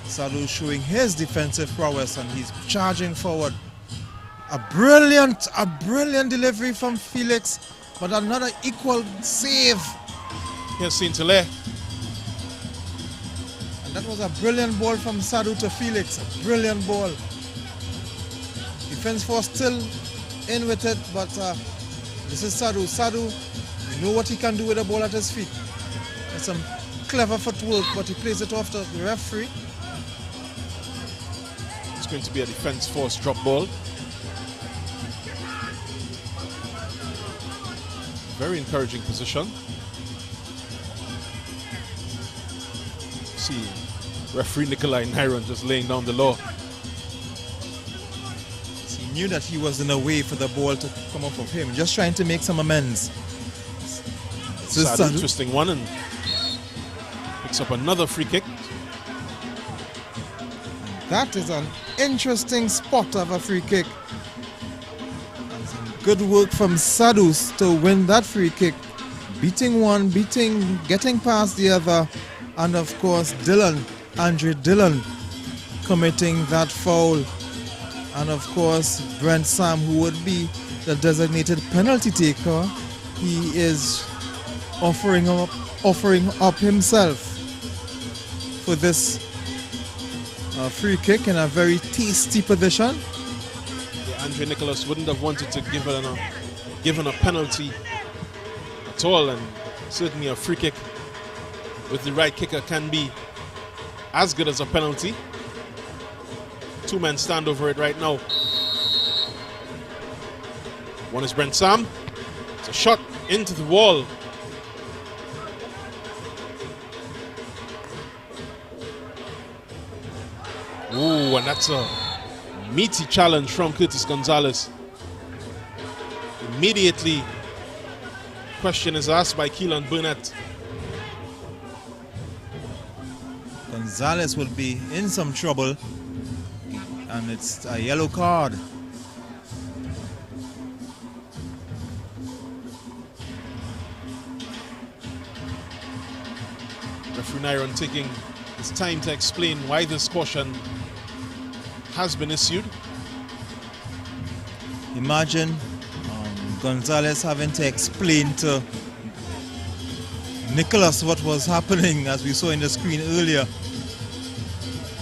Sadu showing his defensive prowess, and he's charging forward. A brilliant delivery from Felix, but another equal save. Here's St. Hilaire. And that was a brilliant ball from Sadu to Felix. A brilliant ball. Defense force still in with it, but this is Sadu. Sadu, you know what he can do with the ball at his feet. There's some clever footwork, but he plays it off to the referee. It's going to be a defense force drop ball. Very encouraging position. See referee Nikolai Nyron just laying down the law. He knew that he was in a way for the ball to come off of him, just trying to make some amends. It's an interesting one, and picks up another free kick. That is an interesting spot of a free kick. And some good work from Sadus to win that free kick. Beating one, getting past the other. And of course, Andre Dillon committing that foul. And of course, Brent Sam, who would be the designated penalty taker, he is offering up himself for this free kick in a very tasty position. Yeah, Andre Nicholas wouldn't have wanted to given a penalty at all, and certainly a free kick with the right kicker can be as good as a penalty. Two men stand over it right now. One is Brent Sam. It's a shot into the wall. Ooh, and that's a meaty challenge from Curtis Gonzalez. Immediately, question is asked by Keelan Burnett. Gonzalez will be in some trouble, and it's a yellow card. Referee Nyron taking his time to explain why this caution has been issued. Imagine Gonzalez having to explain to Nicholas what was happening, as we saw in the screen earlier.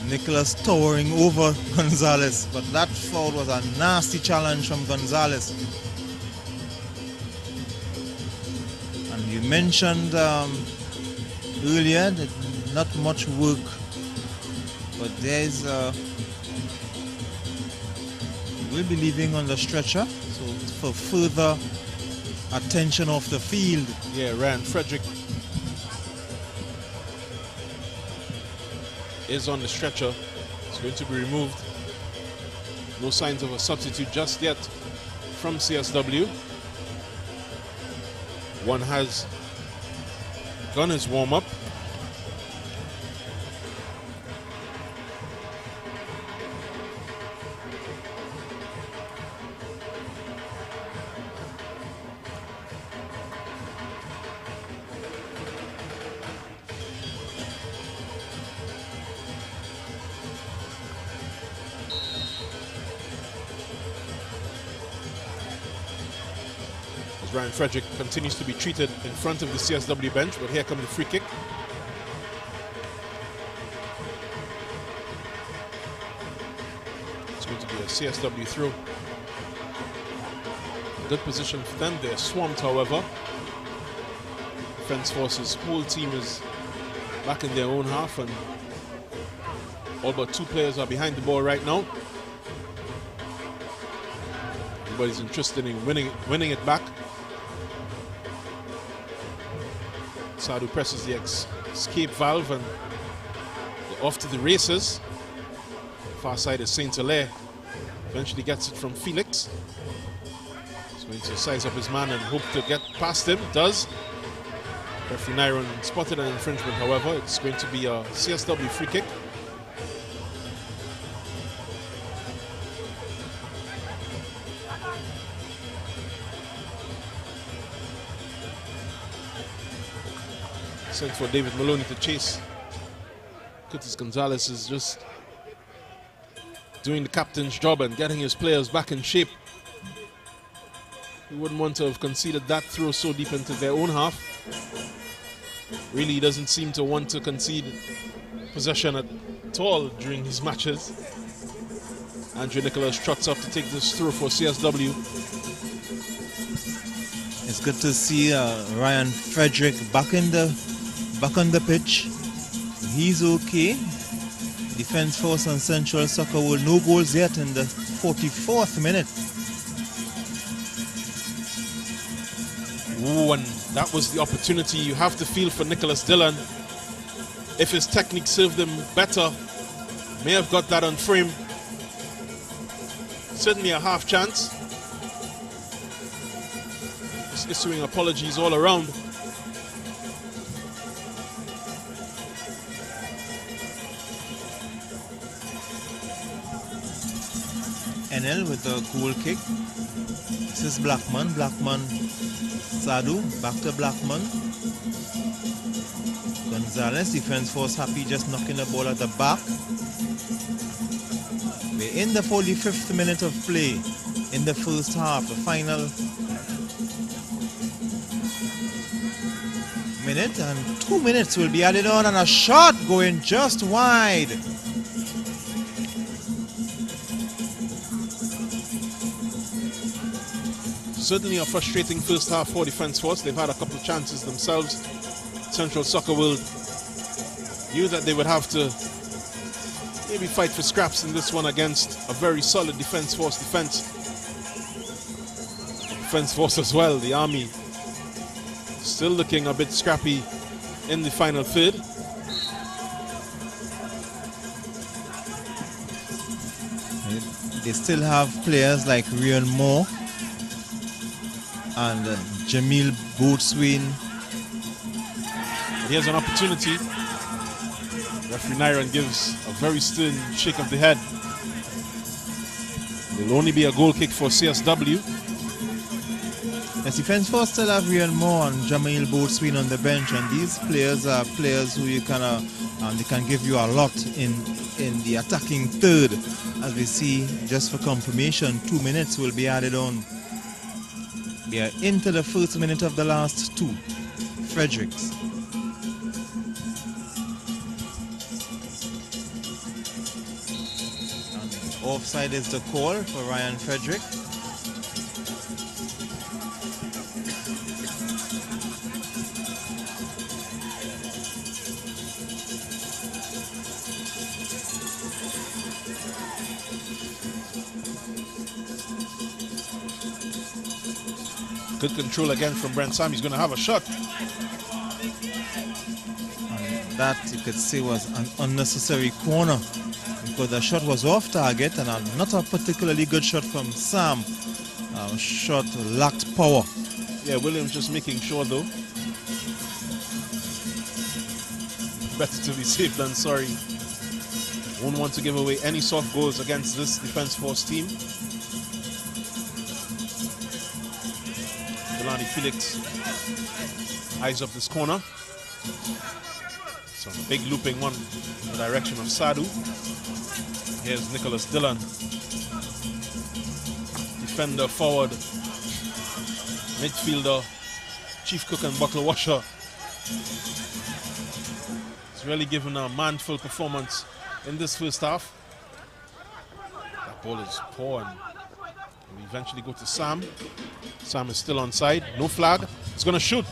Nicholas towering over Gonzalez, but that foul was a nasty challenge from Gonzalez. And you mentioned earlier that not much work, but there's will be leaving on the stretcher, so for further attention off the field. Yeah, Ryan Frederick is on the stretcher. It's going to be removed. No signs of a substitute just yet from CSW. One has done his warm-up. Ryan Frederick continues to be treated in front of the CSW bench, but here comes the free kick. It's going to be a CSW throw. Good position for them. They're swamped, however. Defense Force's whole team is back in their own half, and all but 2 players are behind the ball right now. Everybody's interested in winning it back. Sadu presses the escape valve and they're off to the races. Far side is Saint Hilaire. Eventually gets it from Felix. He's going to size up his man and hope to get past him. Does. Referee Nyron spotted an infringement, however. It's going to be a CSW free kick. Sent for David Maloney to chase. Curtis Gonzalez is just doing the captain's job and getting his players back in shape. He wouldn't want to have conceded that throw so deep into their own half. Really doesn't seem to want to concede possession at all during these matches. Andrew Nicholas trots up to take this throw for CSW. It's good to see Ryan Frederick back on the pitch. He's okay. Defense Force and Central Soccer World, no goals yet in the 44th minute. Ooh, and that was the opportunity you have to feel for Nicholas Dillon. If his technique served him better, may have got that on frame. Certainly a half chance. Just issuing apologies all around. NL with the goal kick. This is Blackman. Sadu, back to Blackman. Gonzalez, Defense Force happy, just knocking the ball at the back. We're in the 45th minute of play in the first half, the final minute, and 2 minutes will be added on, and a shot going just wide. Certainly a frustrating first half for Defense Force. They've had a couple of chances themselves. Central Soccer World knew that they would have to maybe fight for scraps in this one against a very solid Defense Force defense. Defense Force as well, the Army, still looking a bit scrappy in the final third. They still have players like Rian Moore and Jamil Boatswain. Here's an opportunity. Referee Nyron gives a very stern shake of the head. It will only be a goal kick for CSW. Yes, Defense Force still have Rian Moore and Jamil Boatswain on the bench, and these players are players who you they can give you a lot in the attacking third. As we see, just for confirmation, 2 minutes will be added on. We are into the first minute of the last two. Fredericks. Offside is the call for Ryan Frederick. Good control again from Brent Sam. He's going to have a shot. And that, you could say, was an unnecessary corner, because the shot was off target and not a particularly good shot from Sam, shot lacked power. Yeah, Williams just making sure though. Better to be safe than sorry. Won't want to give away any soft goals against this defense force team. Jelani Felix eyes up this corner. So a big looping one in the direction of Sadu. Here's Nicholas Dillon. Defender, forward, midfielder, chief cook and bottle washer. He's really given a manful performance in this first half. That ball is poor and we eventually go to Sam. Sam is still onside, no flag. He's gonna shoot.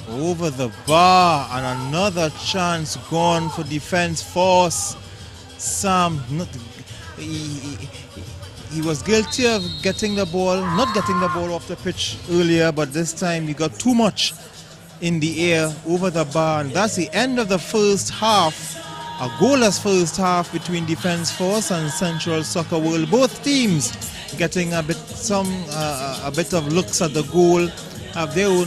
Over the bar and another chance gone for defense force. Sam, he was guilty of not getting the ball off the pitch earlier, but this time he got too much in the air over the bar, and that's the end of the first half. A goalless first half between Defence Force and Central Soccer World. Both teams getting a bit of looks at the goal, have their own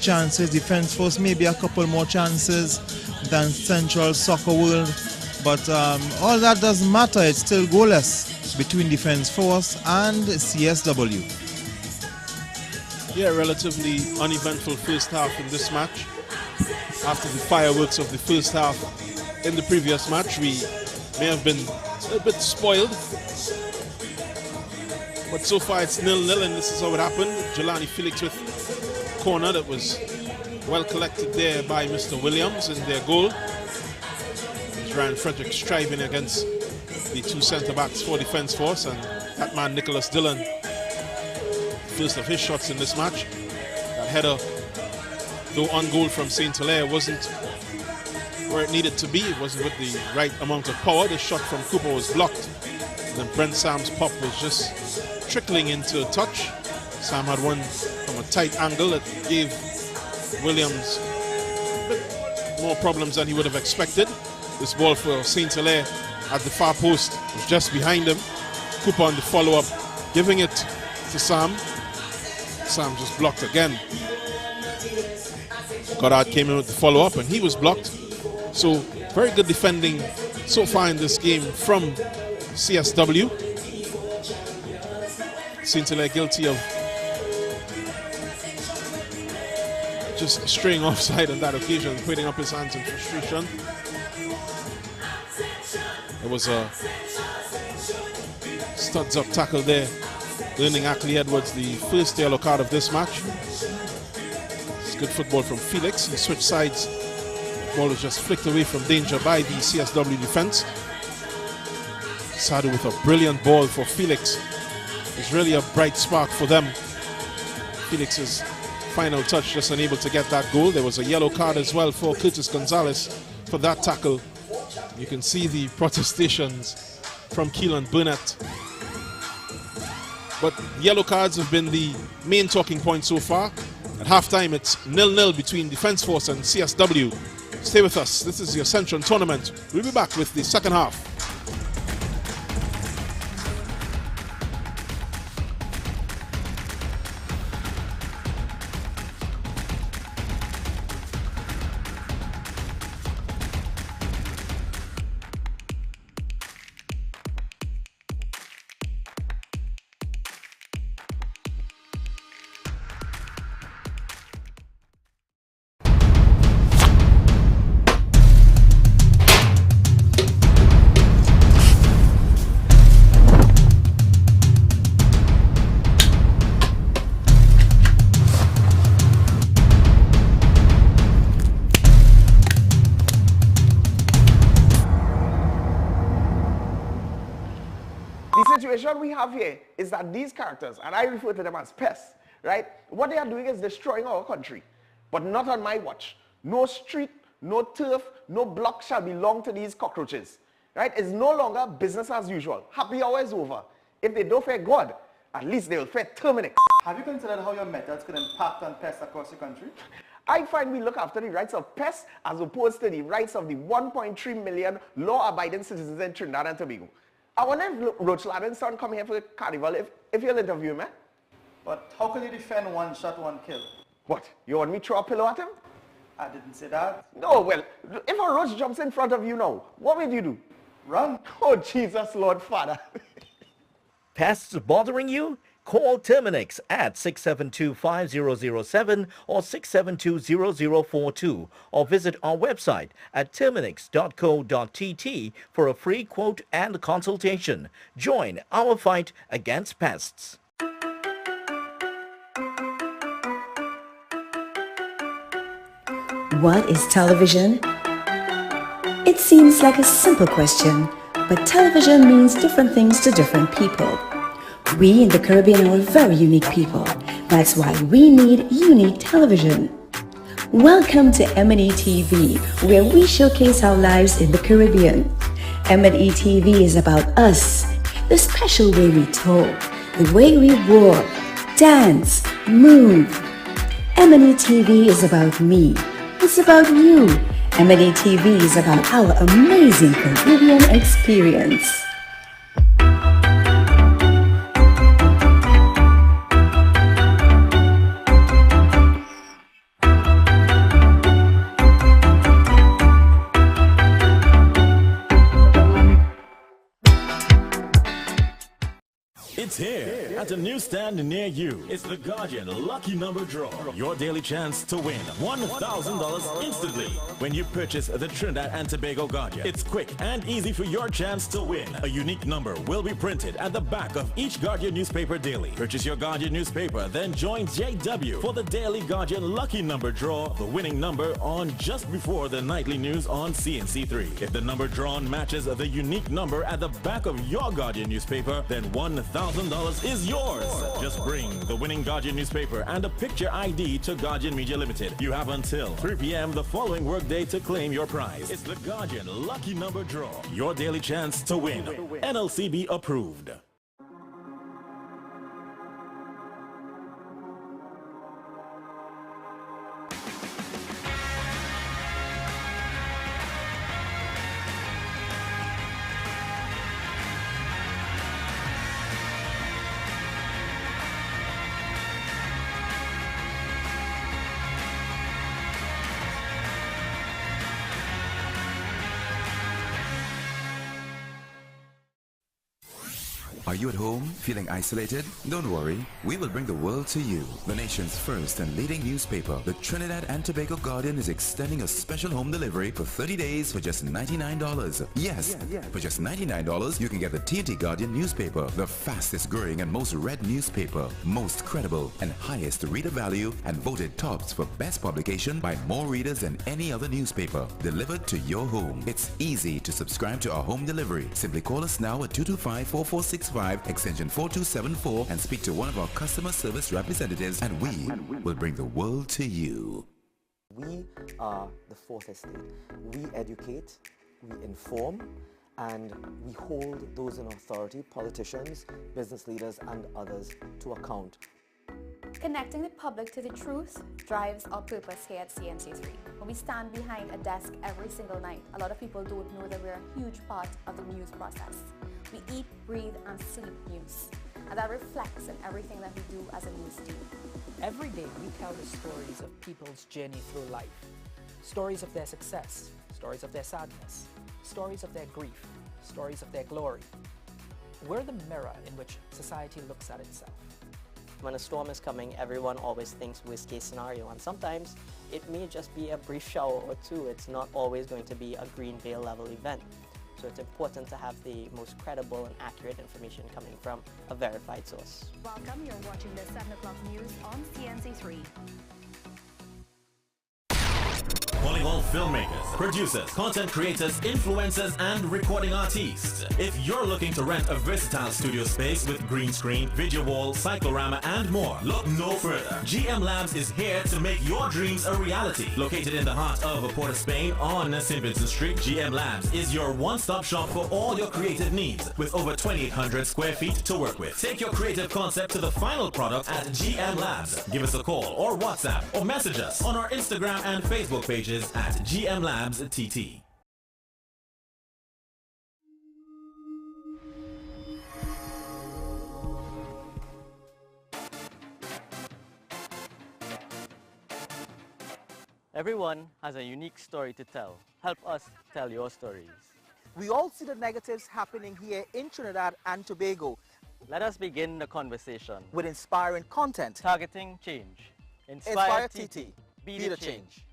chances. Defence Force maybe a couple more chances than Central Soccer World, but all that doesn't matter. It's still goalless between Defence Force and CSW. Yeah, relatively uneventful first half in this match. After the fireworks of the first half in the previous match, we may have been a bit spoiled. But so far it's 0-0, and this is how it happened. Jelani Felix with a corner that was well collected there by Mr. Williams in their goal. It's Ryan Frederick striving against the two centre-backs for Defence Force, and that man Nicholas Dillon, first of his shots in this match. That header, though on goal from St. Hilaire, wasn't where it needed to be. It wasn't with the right amount of power. The shot from Cooper was blocked. And then Brent Sam's pop was just trickling into touch. Sam had one from a tight angle that gave Williams a bit more problems than he would have expected. This ball for St. Hilaire at the far post was just behind him. Cooper on the follow-up, giving it to Sam. Sam just blocked again. Goddard came in with the follow-up and he was blocked. So very good defending so far in this game from CSW. St. Hilaire guilty of just straying offside on that occasion, putting up his hands in frustration. There was a studs up tackle there, earning Ackley Edwards the first yellow card of this match. It's good football from Felix. He switched sides. The ball was just flicked away from danger by the CSW defense. Sadu with a brilliant ball for Felix. It's really a bright spark for them. Felix's final touch just unable to get that goal. There was a yellow card as well for Curtis Gonzalez for that tackle. You can see the protestations from Keelan Burnett. But yellow cards have been the main talking point so far. At halftime, it's 0-0 between Defence Force and CSW. Stay with us. This is the Ascension tournament. We'll be back with the second half. What we have here is that these characters, and I refer to them as pests, right? What they are doing is destroying our country, but not on my watch. No street, no turf, no block shall belong to these cockroaches, right? It's no longer business as usual. Happy hour is over. If they don't fear God, at least they will fear Terminix. Have you considered how your methods could impact on pests across the country? I find we look after the rights of pests as opposed to the rights of the 1.3 million law-abiding citizens in Trinidad and Tobago. I wonder if Roach Laden's son come here for the carnival, if you'll interview him, eh? But how can you defend one shot, one kill? What? You want me to throw a pillow at him? I didn't say that. No, well, if a roach jumps in front of you now, what will you do? Run. Oh, Jesus, Lord Father. Pests bothering you? Call Terminix at 672-5007 or 672-0042 or visit our website at terminix.co.tt for a free quote and consultation. Join our fight against pests. What is television? It seems like a simple question, but television means different things to different people. We in the Caribbean are very unique people. That's why we need unique television. Welcome to M&E TV, where we showcase our lives in the Caribbean. M&E TV is about us, the special way we talk, the way we walk, dance, move. M&E TV is about me. It's about you. M&E TV is about our amazing Caribbean experience. It's here at a newsstand near you. It's the Guardian Lucky Number Draw. Your daily chance to win $1,000 instantly when you purchase the Trinidad and Tobago Guardian. It's quick and easy for your chance to win. A unique number will be printed at the back of each Guardian newspaper daily. Purchase your Guardian newspaper, then join JW for the daily Guardian Lucky Number Draw, the winning number on just before the nightly news on CNC3. If the number drawn matches the unique number at the back of your Guardian newspaper, then $1,000 is yours. Just bring the winning Guardian newspaper and a picture ID to Guardian Media Limited. You have until 3 p.m. the following workday to claim your prize. It's the Guardian Lucky Number Draw. Your daily chance to win. NLCB approved. Are you at home feeling isolated? Don't worry, we will bring the world to you. The nation's first and leading newspaper, the Trinidad and Tobago Guardian, is extending a special home delivery for 30 days for just $99. Yes, for just $99, you can get the TNT Guardian newspaper, the fastest growing and most read newspaper, most credible and highest reader value, and voted tops for best publication by more readers than any other newspaper, delivered to your home. It's easy to subscribe to our home delivery. Simply call us now at 225-4465, extension 4274, and speak to one of our customer service representatives, and we will bring the world to you. We are the fourth estate. We educate, we inform, and we hold those in authority, politicians, business leaders, and others, to account. Connecting the public to the truth drives our purpose here at CNC3. When we stand behind a desk every single night, a lot of people don't know that we're a huge part of the news process. We eat, breathe, and sleep news, and that reflects in everything that we do as a news team. Every day we tell the stories of people's journey through life. Stories of their success, stories of their sadness, stories of their grief, stories of their glory. We're the mirror in which society looks at itself. When a storm is coming, everyone always thinks worst case scenario, and sometimes it may just be a brief shower or two. It's not always going to be a green veil level event. So it's important to have the most credible and accurate information coming from a verified source. Welcome, you're watching the 7 o'clock news on CNC3. Calling all filmmakers, producers, content creators, influencers, and recording artists. If you're looking to rent a versatile studio space with green screen, video wall, cyclorama, and more, look no further. GM Labs is here to make your dreams a reality. Located in the heart of Port of Spain on St. Vincent Street, GM Labs is your one-stop shop for all your creative needs, with over 2,800 square feet to work with. Take your creative concept to the final product at GM Labs. Give us a call or WhatsApp or message us on our Instagram and Facebook pages at GM Labs TT. Everyone has a unique story to tell. Help us tell your stories. We all see the negatives happening here in Trinidad and Tobago. Let us begin the conversation with inspiring content. Targeting change. Inspire TT. Be the change.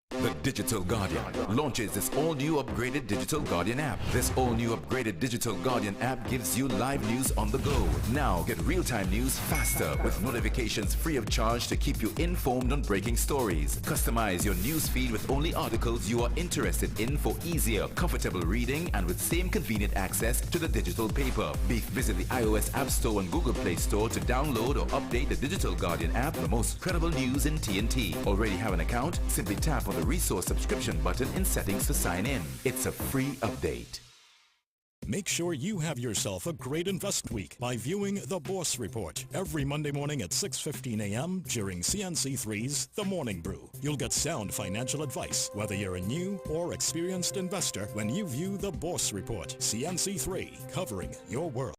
The Digital Guardian launches this all-new upgraded Digital Guardian app. This all-new upgraded Digital Guardian app gives you live news on the go. Now get real-time news faster with notifications free of charge to keep you informed on breaking stories. Customize your news feed with only articles you are interested in for easier, comfortable reading and with same convenient access to the digital paper. Visit the iOS App Store and Google Play Store to download or update the Digital Guardian app, the most credible news in TNT. Already have an account? Simply tap on the resource subscription button in settings to sign in. It's a free update. Make sure you have yourself a great invest week by viewing The Boss Report every Monday morning at 6:15 a.m. during CNC3's The Morning Brew. You'll get sound financial advice, whether you're a new or experienced investor, when you view The Boss Report. CNC3, covering your world.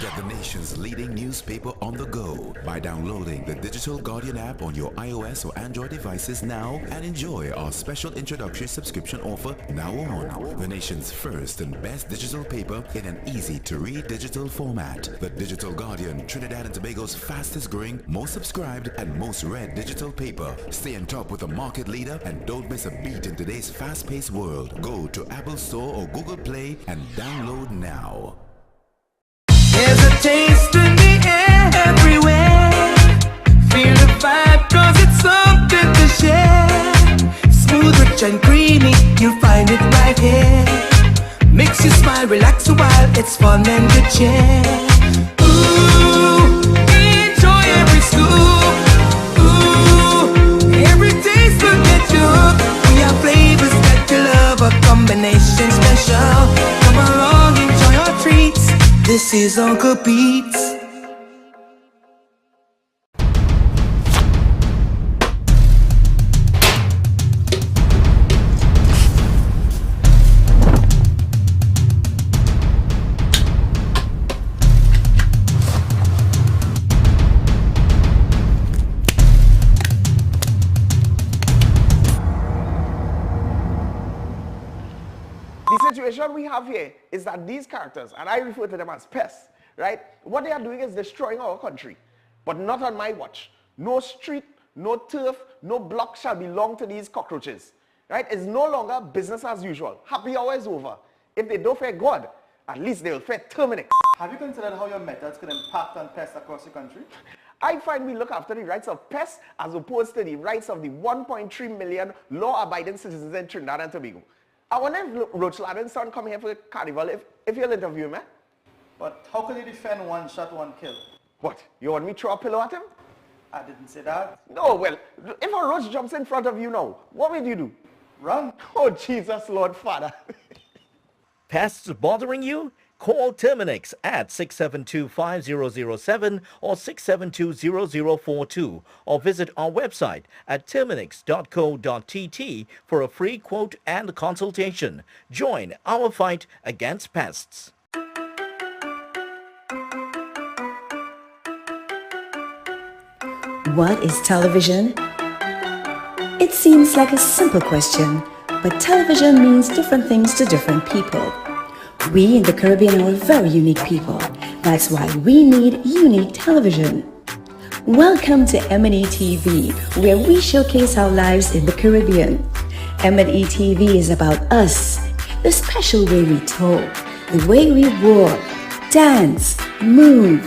Get the nation's leading newspaper on the go by downloading the Digital Guardian app on your iOS or Android devices now and enjoy our special introductory subscription offer now on. The nation's first and best digital paper in an easy-to-read digital format. The Digital Guardian, Trinidad and Tobago's fastest growing, most subscribed and most read digital paper. Stay on top with the market leader and don't miss a beat in today's fast-paced world. Go to Apple Store or Google Play and download now. There's a taste in the air everywhere. Feel the vibe cause it's something to share. Smooth, rich and creamy, you'll find it right here. Makes you smile, relax a while, it's fun and good cheer. Ooh, enjoy every scoop. Ooh, every taste will get you hooked. We have flavors that you love, a combination special. Come along, enjoy our treats. This is Uncle Pete's. The situation we have here is that these characters, and I refer to them as pests, right? What they are doing is destroying our country, but not on my watch. No street, no turf, no block shall belong to these cockroaches, right? It's no longer business as usual. Happy hour is over. If they don't fear God, at least they will fear Terminix. Have you considered how your methods could impact on pests across the country? I find we look after the rights of pests as opposed to the rights of the 1.3 million law-abiding citizens in Trinidad and Tobago. I wonder if Roach Ladden's son come here for the carnival, if you'll interview him, eh? But how can you defend one shot, one kill? What? You want me to throw a pillow at him? I didn't say that. No, well, if a roach jumps in front of you now, what will you do? Run. Oh, Jesus, Lord Father. Pests bothering you? Call Terminix at 672-5007 or 672-0042 or visit our website at terminix.co.tt for a free quote and consultation. Join our fight against pests. What is television? It seems like a simple question, but television means different things to different people. We in the Caribbean are a very unique people. That's why we need unique television. Welcome to M&E TV, where we showcase our lives in the Caribbean. M&E TV is about us, the special way we talk, the way we walk, dance, move.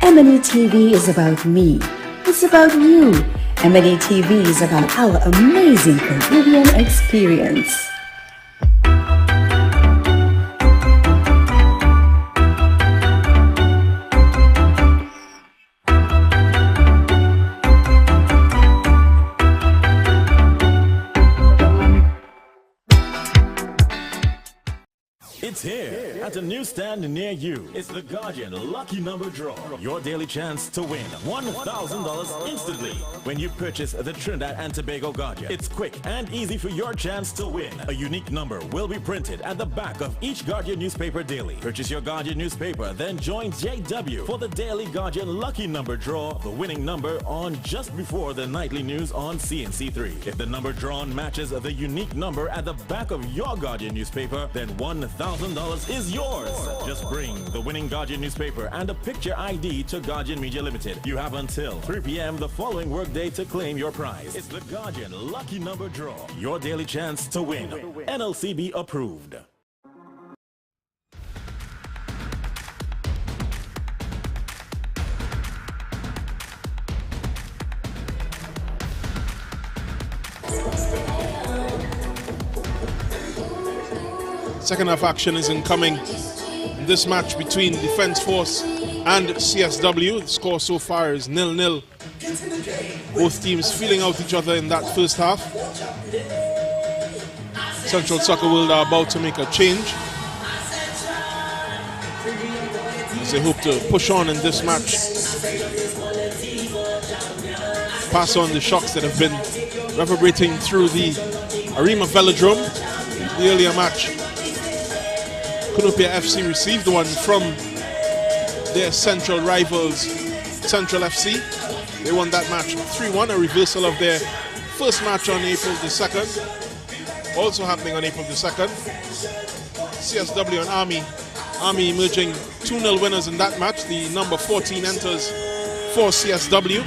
M&E TV is about me. It's about you. M&E TV is about our amazing Caribbean experience. It's here at the newsstand near you. It's the Guardian Lucky Number Draw. Your daily chance to win $1,000 instantly when you purchase the Trinidad and Tobago Guardian. It's quick and easy for your chance to win. A unique number will be printed at the back of each Guardian newspaper daily. Purchase your Guardian newspaper, then join JW for the daily Guardian Lucky Number Draw, the winning number on just before the nightly news on CNC3. If the number drawn matches the unique number at the back of your Guardian newspaper, then $1,000 is yours. Just bring the winning Guardian newspaper and a picture ID to Guardian Media Limited. You have until 3 p.m. the following workday to claim your prize. It's the Guardian Lucky Number Draw. Your daily chance to win. NLCB approved. Second half action is incoming in this match between Defence Force and CSW. The score so far is 0-0. Both teams feeling out each other in that first half. Central Soccer World are about to make a change as they hope to push on in this match. Pass on the shocks that have been reverberating through the Arima Velodrome. The earlier match, Kunupia FC received one from their central rivals, Central FC. They won that match 3-1, a reversal of their first match on April the 2nd. Also happening on April the 2nd. CSW and Army. Army emerging 2-0 winners in that match. The number 14 enters for CSW.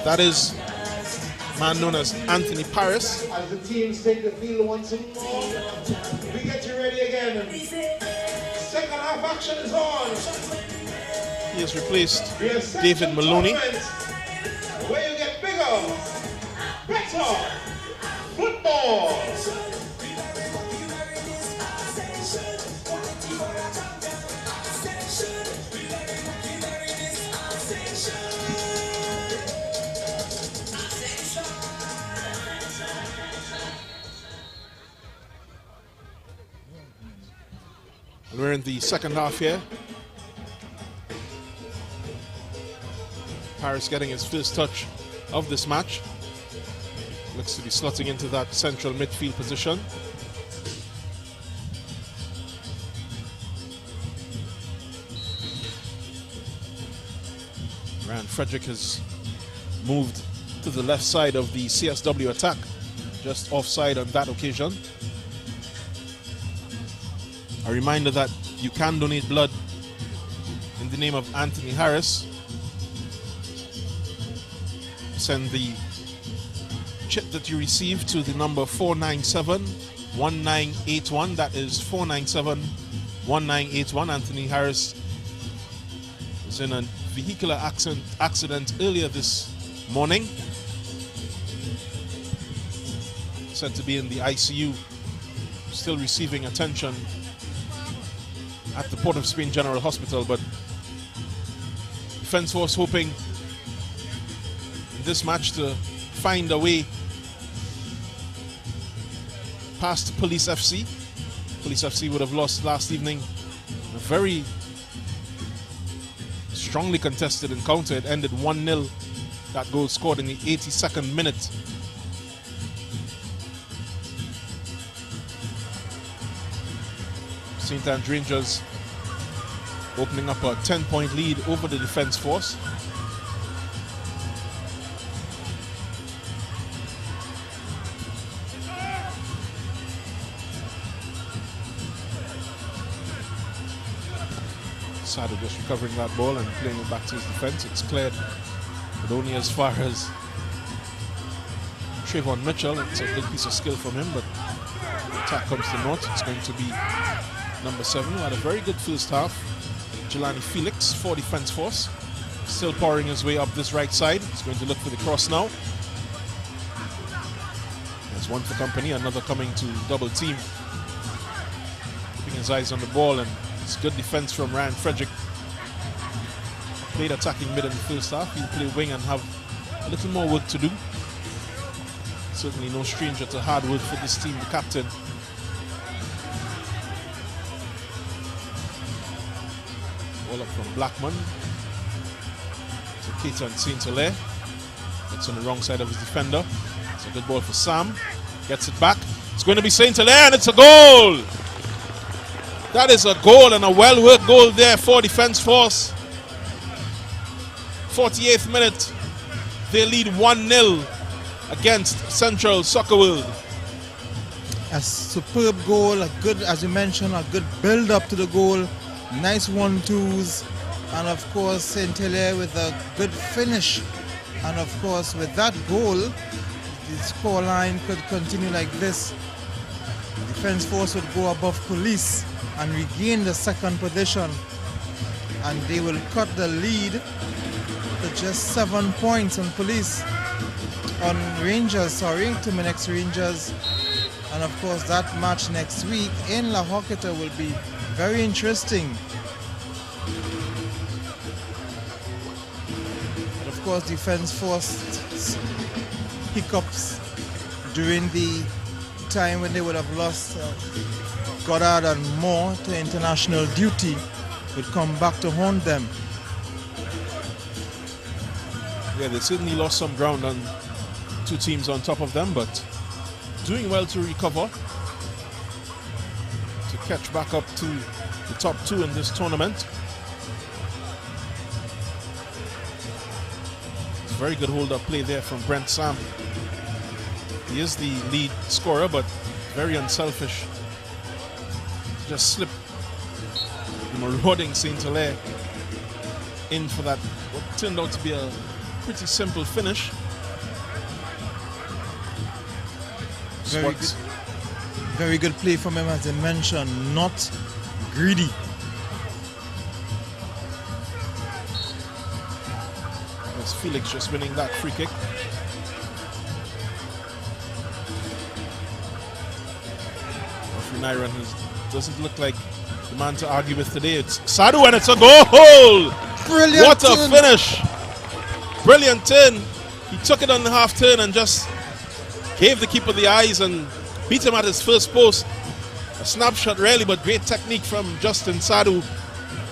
That is man known as Anthony Paris. As the teams take the field once more, we get you ready again. Second half action is on. He has replaced David Maloney. Where you get bigger, better football. We're in the second half here. Paris getting his first touch of this match. Looks to be slotting into that central midfield position. Ryan Frederick has moved to the left side of the CSW attack, just offside on that occasion. A reminder that you can donate blood in the name of Anthony Harris. Send the chip that you receive to the number 497-1981. That is 497-1981. Anthony Harris was in a vehicular accident earlier this morning. Said to be in the ICU, still receiving attention at the Port of Spain General Hospital, but Defence Force hoping in this match to find a way past Police FC. Police FC would have lost last evening. A very strongly contested encounter. It ended 1-0. That goal scored in the 82nd minute. St. Anne's Rangers opening up a 10-point lead over the Defence Force. Sado just recovering that ball and playing it back to his defence. It's cleared, but only as far as Trayvon Mitchell. It's a good piece of skill from him, but the attack comes to naught. It's going to be number 7, who had a very good first half. Jelani Felix for Defence Force. Still pouring his way up this right side. He's going to look for the cross now. There's one for company, another coming to double team. Keeping his eyes on the ball, and it's good defense from Ryan Frederick. Played attacking mid in the first half. He'll play wing and have a little more work to do. Certainly no stranger to hard work for this team. The captain, Ball up from Blackman to Keaton Saint-Hilaire. It's on the wrong side of his defender. It's a good ball for Sam. Gets it back. It's going to be Saint-Hilaire, and it's a goal! That is a goal, and a well-worked goal there for Defence Force. 48th minute. They lead 1-0 against Central Soccer World. A superb goal, a good, as you mentioned, a good build-up to the goal. Nice 1-2s, and of course Saint-Hilaire with a good finish. And of course with that goal, the scoreline could continue like this. Defence Force would go above Police and regain the second position, and they will cut the lead to just 7 points on Police, on Rangers, Terminix Rangers. And of course that match next week in La Hoqueta will be very interesting. And of course Defence Force hiccups during the time when they would have lost Goddard and Moore to international duty would come back to haunt them. Yeah, they certainly lost some ground on two teams on top of them, but doing well to recover, to catch back up to the top two in this tournament. It's a very good hold-up play there from Brent Sam. He is the lead scorer, but very unselfish. Just slip the marauding Saint-Hilaire in for that, what turned out to be a pretty simple finish. Very good play from him, as I mentioned, not greedy. That's Felix just winning that free kick. Nyron doesn't look like the man to argue with today. It's Sadu, and it's a goal! Brilliant! What a finish! Brilliant turn. He took it on the half turn and just gave the keeper the eyes and beat him at his first post. A snapshot really, but great technique from Justin Sadu,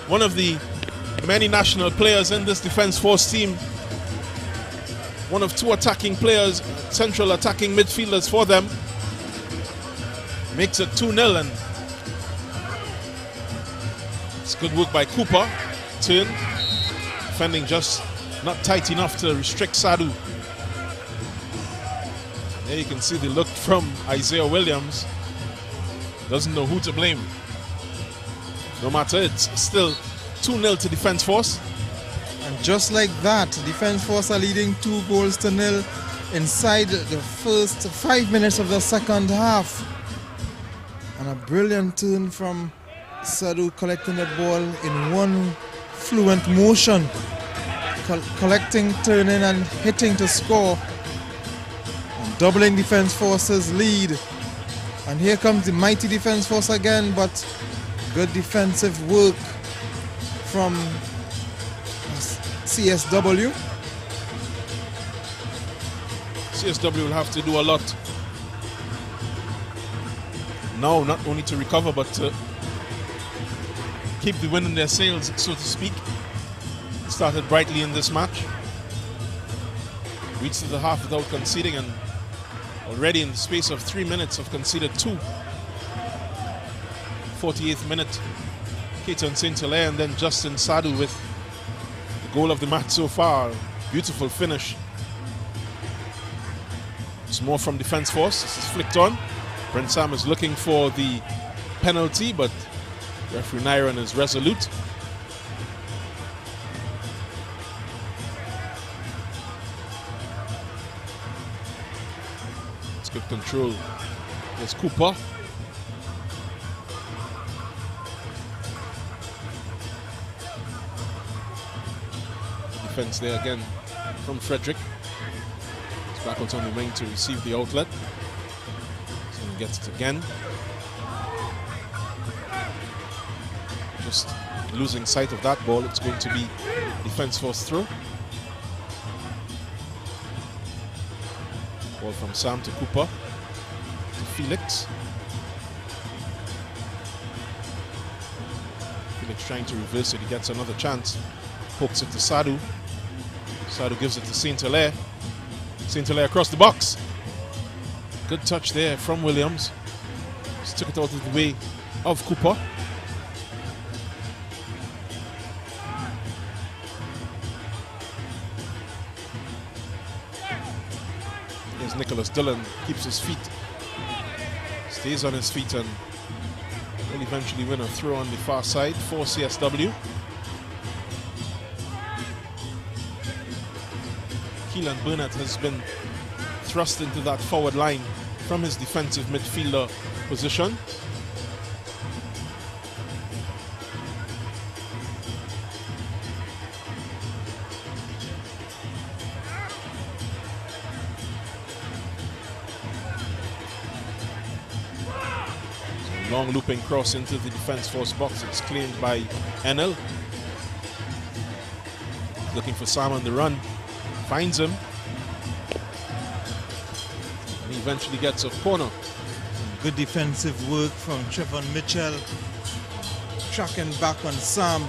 one of the many national players in this Defence Force team. One of two attacking players, central attacking midfielders for them. Makes it 2-0, and it's good work by Cooper. Turn, defending just not tight enough to restrict Sadu. There you can see the look from Isaiah Williams. Doesn't know who to blame. No matter, it's still 2-0 to Defence Force. And just like that, Defence Force are leading 2-0 inside the first 5 minutes of the second half. And a brilliant turn from Sadu, collecting the ball in one fluent motion. Collecting, turning and hitting to score. And doubling Defence Force's lead. And here comes the mighty Defence Force again, but good defensive work from CSW. CSW will have to do a lot now, not only to recover, but to keep the wind in their sails, so to speak. Started brightly in this match. Reached to the half without conceding, and already in the space of 3 minutes have conceded 2. 48th minute, Keaton Saint-Hilaire, and then Justin Sadu with the goal of the match so far. Beautiful finish. It's more from Defence Force. This is flicked on. Brent Sam is looking for the penalty, but referee Nyron is resolute. It's good control. There's Cooper. Defense there again from Frederick. It's back out on the wing to receive the outlet. Gets it again. Just losing sight of that ball. It's going to be Defence Force throw. Ball from Sam to Cooper to Felix. Felix trying to reverse it. He gets another chance. Pokes it to Sadu. Sadu gives it to St. Hilaire. St. Hilaire across the box. Good touch there from Williams. Just took it out of the way of Cooper. Here's Nicholas Dillon. Keeps his feet. Stays on his feet and will eventually win a throw on the far side for CSW. Keelan Burnett has been thrust into that forward line from his defensive midfielder position. Long looping cross into the defense force box. It's claimed by Enel. Looking for Sam on the run. Finds him. And he eventually gets a corner. Good defensive work from Trevor Mitchell. Tracking back on Sam.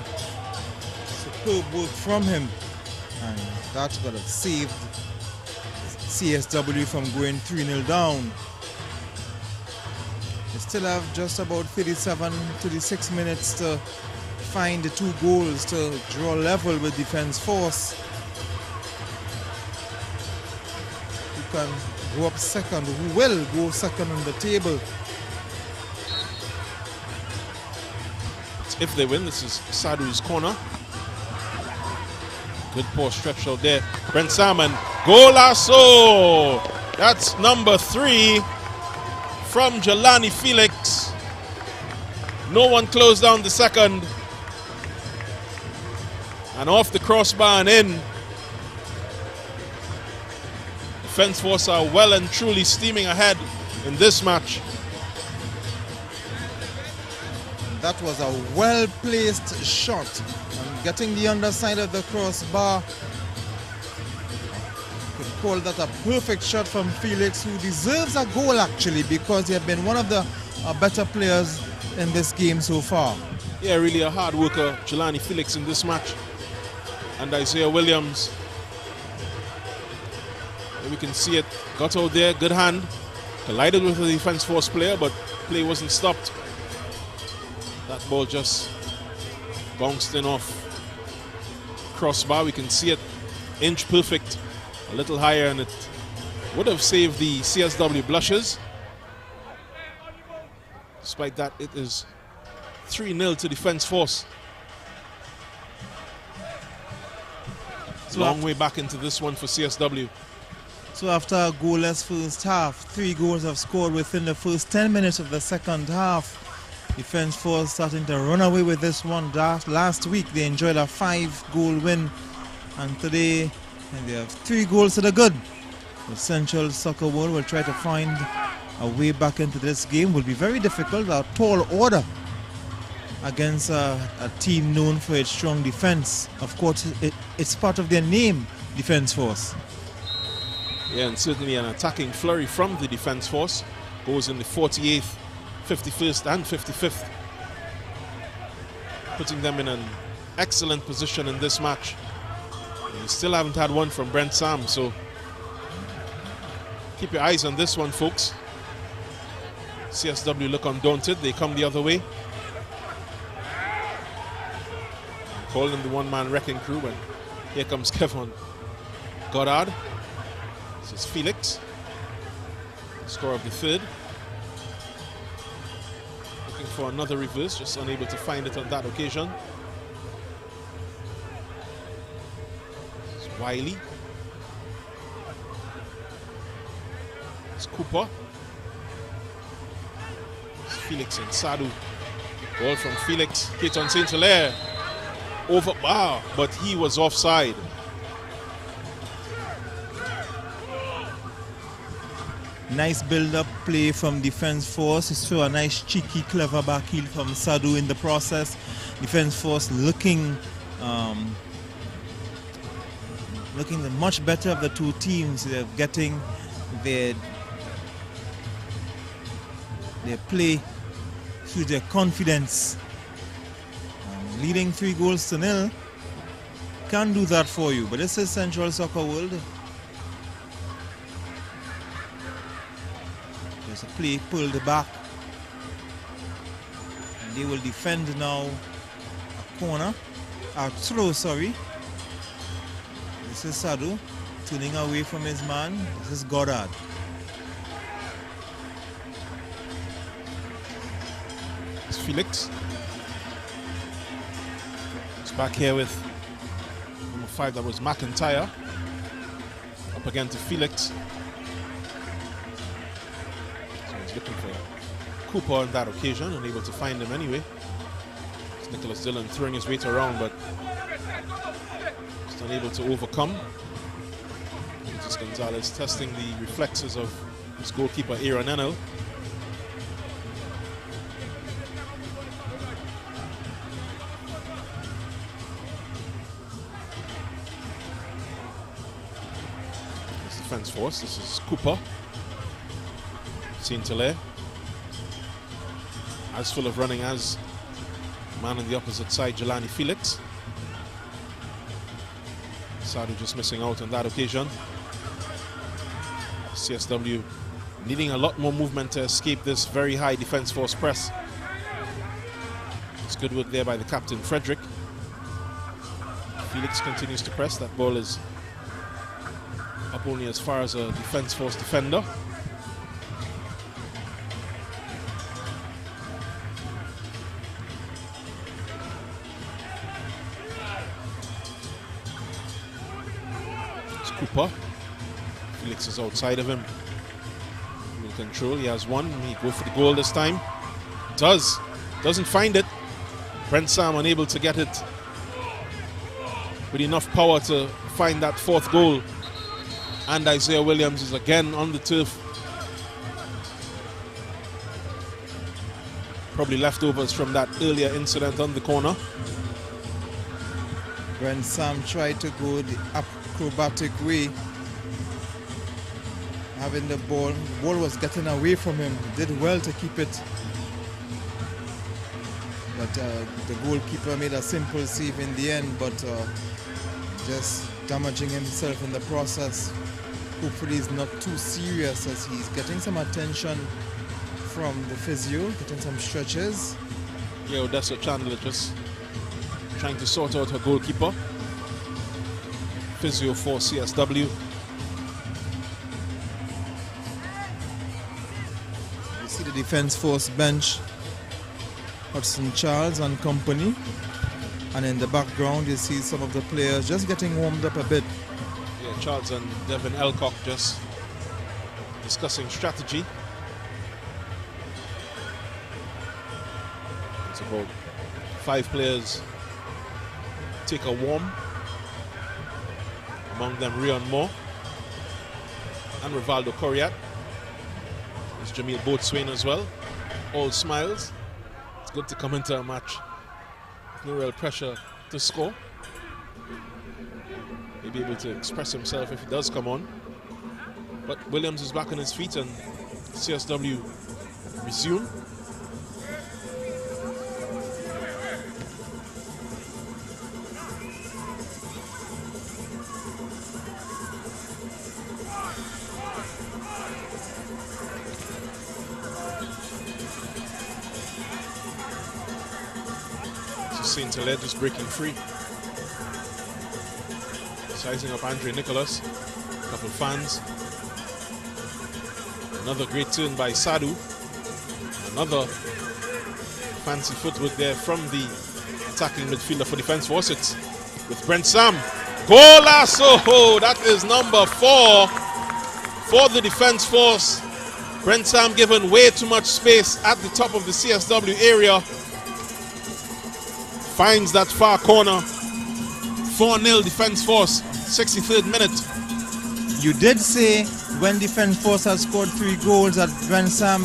Superb work from him. And that could have saved CSW from going 3-0 down. They still have just about 36 minutes to find the 2 goals to draw level with defense force. Who can go up second, who will go second on the table. If they win, this is Sadu's corner. Good poor stretch out there. Brent Salmon, golazo! That's number 3 from Jelani Felix. No one closed down the second. And off the crossbar and in. Defense force are well and truly steaming ahead in this match. That was a well-placed shot. And getting the underside of the crossbar. Could call that a perfect shot from Felix, who deserves a goal actually, because he has been one of the better players in this game so far. Yeah, really a hard worker, Jelani Felix, in this match. And Isaiah Williams, we can see it, got out there, good hand, collided with the defense force player, but play wasn't stopped. That ball just bounced in off crossbar. We can see it, inch perfect, a little higher, and it would have saved the CSW blushes. Despite that, it is 3-0 to defense force. Long way back into this one for CSW. So after a goalless first half, 3 goals have scored within the first 10 minutes of the second half. Defense force starting to run away with this one. Last week they enjoyed a 5-goal win, and today they have 3 goals to the good. The Central Soccer World will try to find a way back into this game. Will be very difficult. A tall order against a team known for its strong defense. Of course, it's part of their name, Defense Force. Yeah, and certainly an attacking flurry from the defense force. Goes in the 48th, 51st and 55th. Putting them in an excellent position in this match. And we still haven't had one from Brent Sam, so keep your eyes on this one, folks. CSW look undaunted. They come the other way. Calling the one-man wrecking crew, and here comes Kevin Goddard. This is Felix, score of the 3rd. Looking for another reverse, just unable to find it on that occasion. It's Wiley. It's Cooper. It's Felix and Sadu. Ball from Felix, hit on St. Hilaire. Over bar, but he was offside. Nice build-up play from defense force. It's through a nice cheeky, clever back heel from Sadu in the process. Defense force looking the much better of the 2 teams. They're getting their play through their confidence. leading 3-0 can do that for you. But this is Central Soccer World. There's a play pulled back. And they will defend now a corner. A throw, sorry. This is Sadu turning away from his man. This is Goddard. It's Felix. It's back here with number 5, that was McIntyre. Up again to Felix. So he's looking for Cooper on that occasion, unable to find him anyway. It's Nicholas Dillon throwing his weight around, but just unable to overcome. Curtis Gonzalez testing the reflexes of his goalkeeper, Aaron Enel. Defense force. This is Cooper. Saint-Hilaire. As full of running as the man on the opposite side, Jelani Felix. Sadu just missing out on that occasion. CSW needing a lot more movement to escape this very high defense force press. It's good work there by the captain, Frederick. Felix continues to press. That ball is up only as far as a defense force defender. It's Cooper. Felix is outside of him. In control, he has one. He go for the goal this time. Doesn't find it. Brent Sam unable to get it with enough power to find that 4th goal. And Isaiah Williams is again on the turf. Probably leftovers from that earlier incident on the corner. When Sam tried to go the acrobatic way, having the ball was getting away from him. He did well to keep it. But the goalkeeper made a simple save in the end, but just damaging himself in the process. Hopefully it's not too serious, as he's getting some attention from the physio, getting some stretches. Yeah, Odessa Chandler just trying to sort out her goalkeeper. Physio for CSW. You see the defense force bench, Hudson Charles and company. And in the background you see some of the players just getting warmed up a bit. Charles and Devin Elcock just discussing strategy. It's about 5 players take a warm. Among them Rion Moore and Rivaldo Coriat. There's Jamil Boatswain as well. All smiles. It's good to come into a match with no real pressure to score. Be able to express himself if he does come on. But Williams is back on his feet and CSW resume. So Saint-Hilaire just breaking free. Sizing up Andre Nicholas, a couple fans. Another great turn by Sadu. Another fancy footwork there from the attacking midfielder for Defense Force. It's with Brent Sam. Golasso! That is number 4 for the Defense Force. Brent Sam given way too much space at the top of the CSW area. Finds that far corner. 4-0 Defense Force, 63rd minute. You did say when Defense Force had scored 3 goals that Brent Sam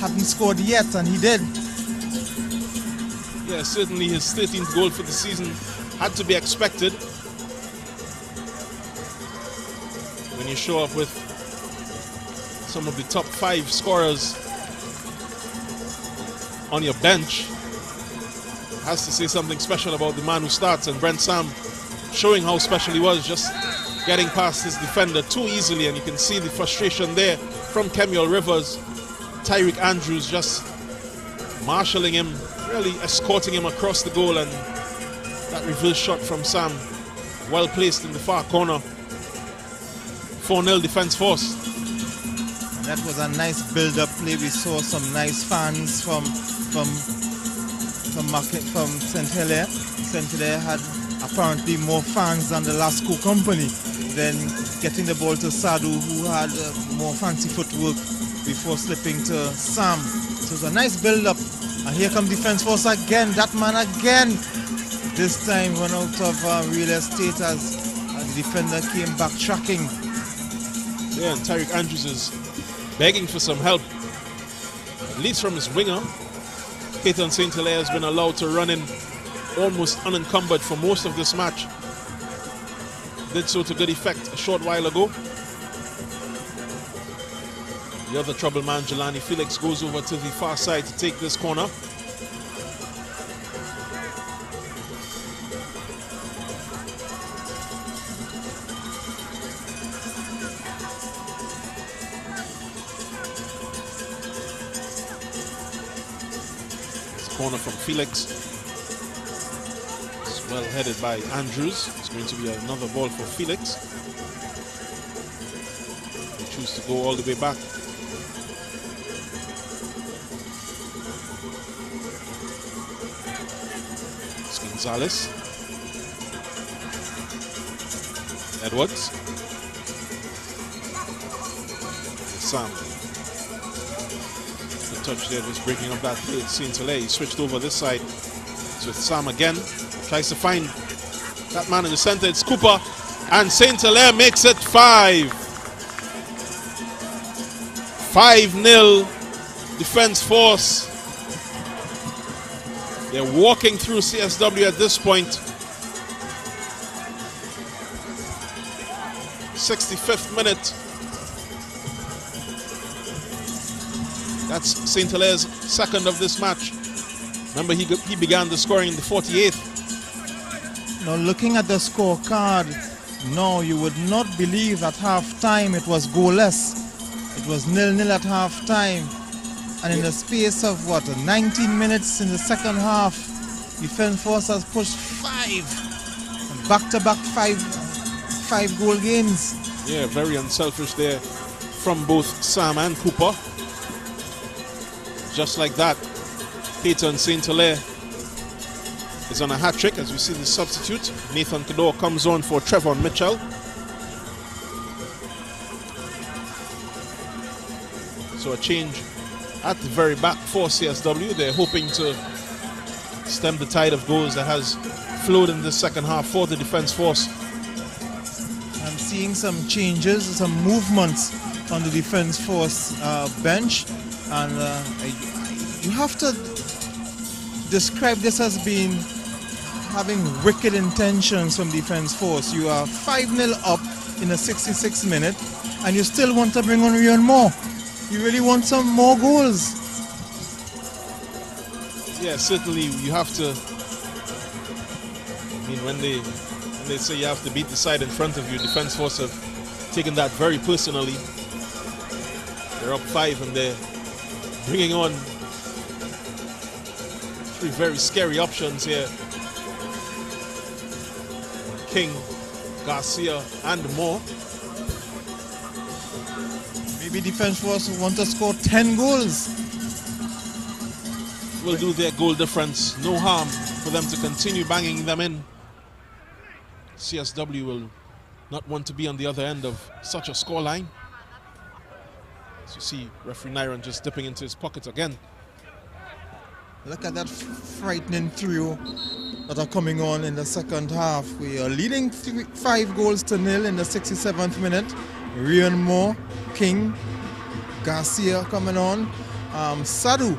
hadn't scored yet, and he did. Yeah, certainly his 13th goal for the season had to be expected. When you show up with some of the top 5 scorers on your bench, has to say something special about the man who starts, and Brent Sam showing how special he was, just getting past his defender too easily, and you can see the frustration there from Kemuel Rivers. Tyreek Andrews just marshalling him, really escorting him across the goal, and that reverse shot from Sam, well placed in the far corner. 4-0 Defence Force. And that was a nice build-up play. We saw some nice fans from St. Hilaire. St. Hilaire had apparently more fans than the Lasco company. Then getting the ball to Sadu, who had more fancy footwork before slipping to Sam. So it was a nice build-up. And here comes Defence Force again. That man again. This time run out of real estate as the defender came back tracking. Yeah, and Tyreek Andrews is begging for some help, at least from his winger. Peyton St. Hilaire has been allowed to run in almost unencumbered for most of this match. Did so to good effect a short while ago. The other trouble man, Jelani Felix, goes over to the far side to take this corner. Corner from Felix. It's well headed by Andrews. It's going to be another ball for Felix. They choose to go all the way back. It's Gonzalez. Edwards. Sam. Touch there, just breaking up that play. St. Hilaire, he switched over this side. It's with Sam again. Tries to find that man in the center. It's Cooper. And St. Hilaire makes it 5. 5-0 Defence Force. They're walking through CSW at this point. 65th minute. That's St. Hilaire's second of this match. Remember, he began the scoring in the 48th. Now, looking at the scorecard, no, you would not believe at half-time it was goalless. It was 0-0 at half-time. And in the space of, 19 minutes in the second half, Defence Force has pushed 5. Back-to-back 5-goal games. Yeah, very unselfish there from both Sam and Cooper. Just like that, Peyton St. Hilaire is on a hat-trick as we see the substitute. Nathan Kador comes on for Trevor Mitchell. So a change at the very back for CSW. They're hoping to stem the tide of goals that has flowed in the second half for the Defence Force. I'm seeing some changes, some movements on the Defence Force bench. And you have to describe this as being having wicked intentions from Defence Force. You are 5-0 up in the 66th minute, and you still want to bring on Rion Moore. You really want some more goals. Yeah, certainly you have to. I mean, when they say you have to beat the side in front of you, Defence Force have taken that very personally. They're up 5 and they're bringing on 3 very scary options here. King, Garcia, and Moore. Maybe Defence Force want to score 10 goals. Will do their goal difference. No harm for them to continue banging them in. CSW will not want to be on the other end of such a scoreline. As you see, referee Nyron just dipping into his pocket again. Look at that frightening trio that are coming on in the second half. We are leading 5-0 in the 67th minute. Rion Moore, King, Garcia coming on. Sadu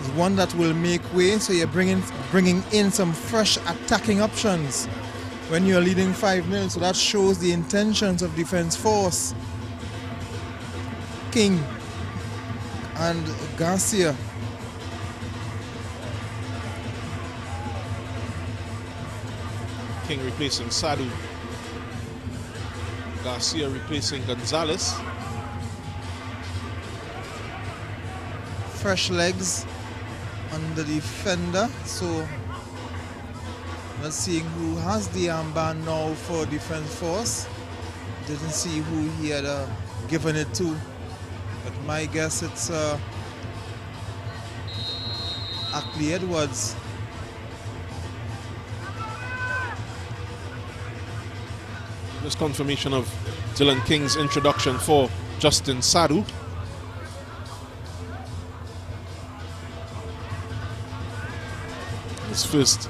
is one that will make way, so you're bringing in some fresh attacking options when you're leading 5-0. So that shows the intentions of Defence Force. King and Garcia. King replacing Sadu. Garcia replacing Gonzalez. Fresh legs on the defender, so let's see who has the armband now for defense force. Didn't see who he had given it to, but my guess it's Ackley Edwards. This confirmation of Dylan King's introduction for Justin Sadu. His first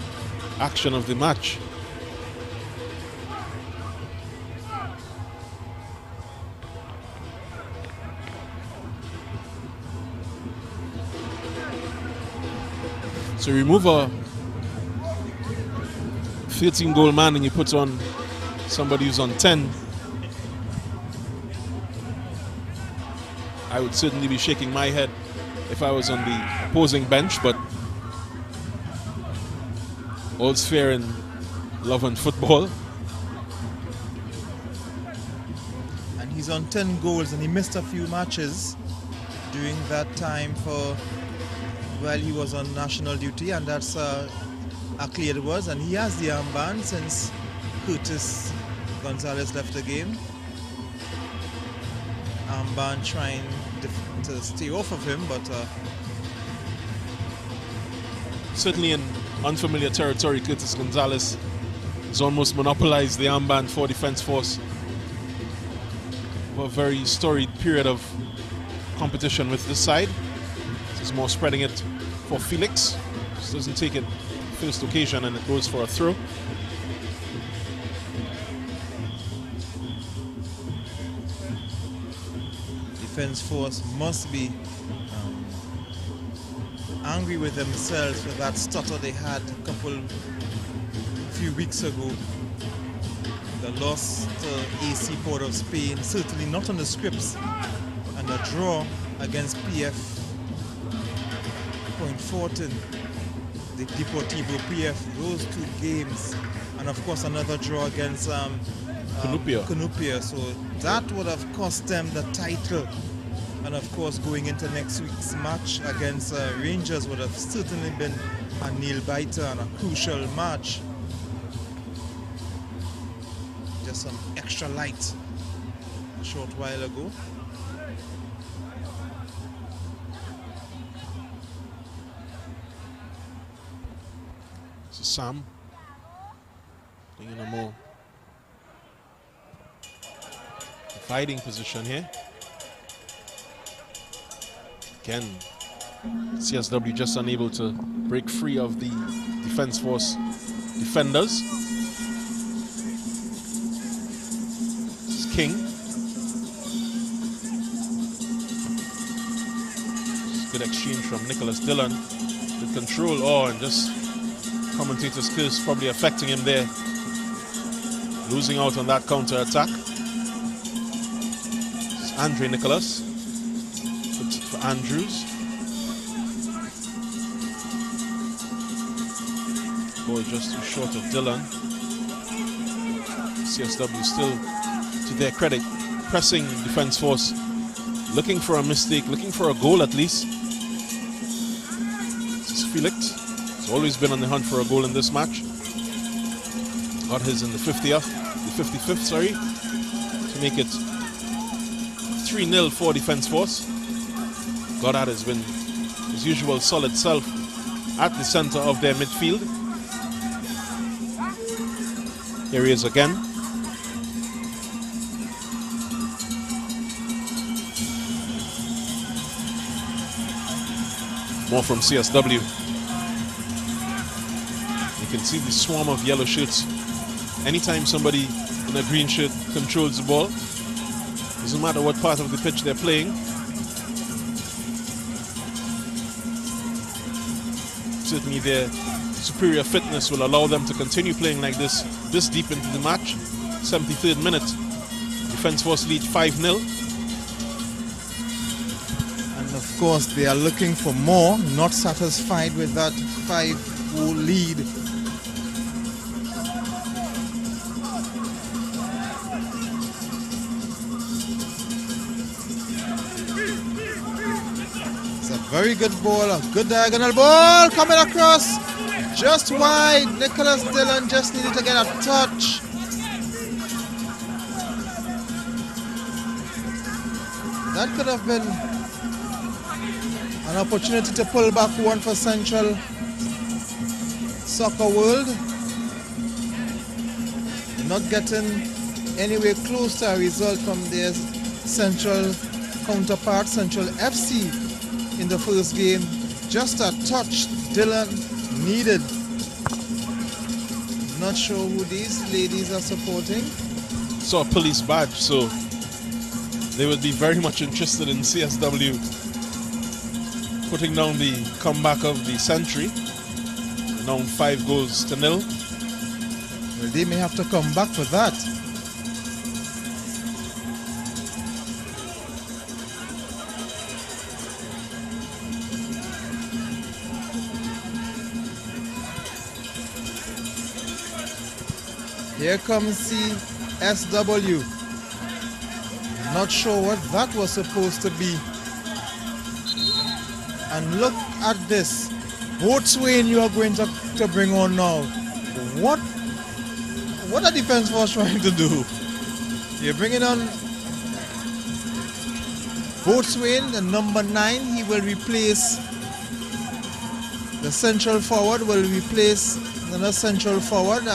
action of the match. So remove a 13-goal man and you put on somebody who's on 10. I would certainly be shaking my head if I was on the opposing bench, but all's fair in love and football. And he's on 10 goals and he missed a few matches during that time while he was on national duty, and that's Ackley Edwards, and he has the armband since Curtis Gonzalez left the game. Armband trying to stay off of him, but certainly in unfamiliar territory, Curtis Gonzalez has almost monopolized the armband for Defense Force for a very storied period of competition with this side. This is more spreading it for Felix. Just doesn't take it first occasion and it goes for a throw. Defense Force must be angry with themselves for that stutter they had a few weeks ago. The loss to AC Port of Spain, certainly not on the scripts, and a draw against PF Point Fortin, the Deportivo PF, those two games, and of course another draw against Canupia. So that would have cost them the title, and of course going into next week's match against Rangers would have certainly been a nail-biter and a crucial match. Just some extra light a short while ago. So Sam in a more fighting position here. Again, CSW just unable to break free of the Defense Force defenders. This is King. Good exchange from Nicholas Dillon. Good control. Oh, and just commentator's curse probably affecting him there. Losing out on that counter-attack. This is Andre Nicholas. Puts it for Andrews. Ball just too short of Dillon. CSW still, to their credit, pressing Defense Force, looking for a mistake, looking for a goal at least. This is Felix. He's always been on the hunt for a goal in this match. Got his in the 55th, sorry, to make it 3-0 for Defense Force. Goddard has been his usual solid self at the center of their midfield. Here he is again. More from CSW. You can see the swarm of yellow shirts. Anytime somebody in a green shirt controls the ball, doesn't matter what part of the pitch they're playing. Certainly their superior fitness will allow them to continue playing like this deep into the match. 73rd minute, Defense Force lead 5-0. And of course they are looking for more, not satisfied with that 5-goal lead. Very good ball, a good diagonal ball coming across. Just wide. Nicholas Dillon just needed to get a touch. That could have been an opportunity to pull back one for Central Soccer World. Not getting anywhere close to a result from their Central counterpart, Central FC, in the first game. Just a touch Dillon needed. Not sure who these ladies are supporting. Saw a police badge, so they would be very much interested in CSW putting down the comeback of the century. Down 5-0. Well, they may have to come back for that. Here comes CSW. Not sure what that was supposed to be. And look at this. Boatswain you are going to bring on now. What are defense force trying to do? You're bringing on Boatswain, the number 9. He will replace the central forward, will replace another central forward,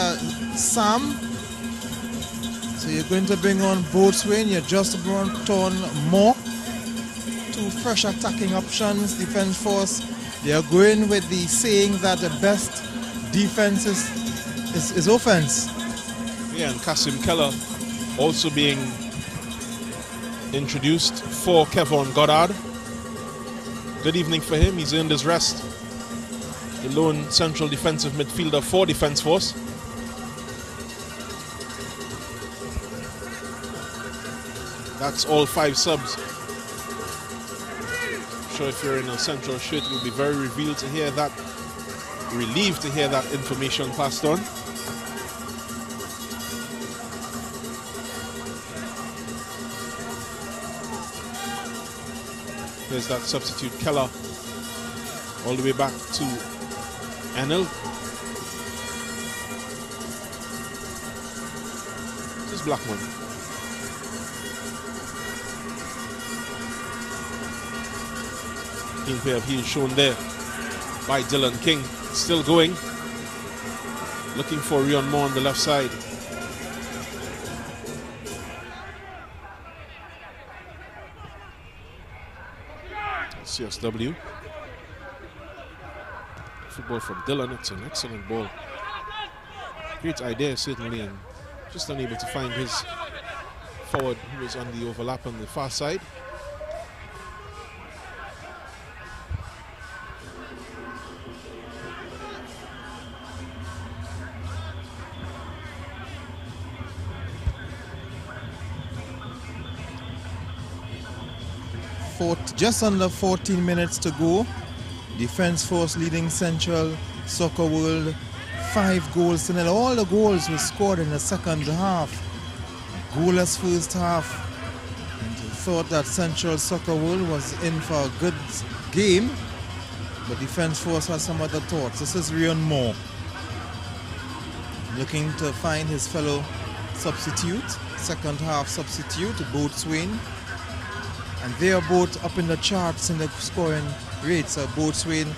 Sam. So you're going to bring on Boatswain. You just brought on more. 2 fresh attacking options. Defense force, they are going with the saying that the best defense is offense. Yeah, and Kasim Keller also being introduced for Kevon Goddard. Good evening for him. He's earned his rest. The lone central defensive midfielder for Defense Force. That's all 5 subs. I'm sure if you're in a central shirt, you'll be very relieved to hear that information passed on. There's that substitute Keller all the way back to Enel. This is Blackman. Keen pair of heels shown there by Dylan King. Still going. Looking for Rion Moore on the left side. CSW. Football from Dillon. It's an excellent ball. Great idea, certainly, and just unable to find his forward who was on the overlap on the far side. Just under 14 minutes to go. Defense Force leading Central Soccer World 5-0. All the goals were scored in the second half. Goalless first half. And thought that Central Soccer World was in for a good game. But Defense Force has some other thoughts. This is Rion Moore, looking to find his fellow substitute, second half substitute, Boatswain. And they are both up in the charts in the scoring rates. Boatswain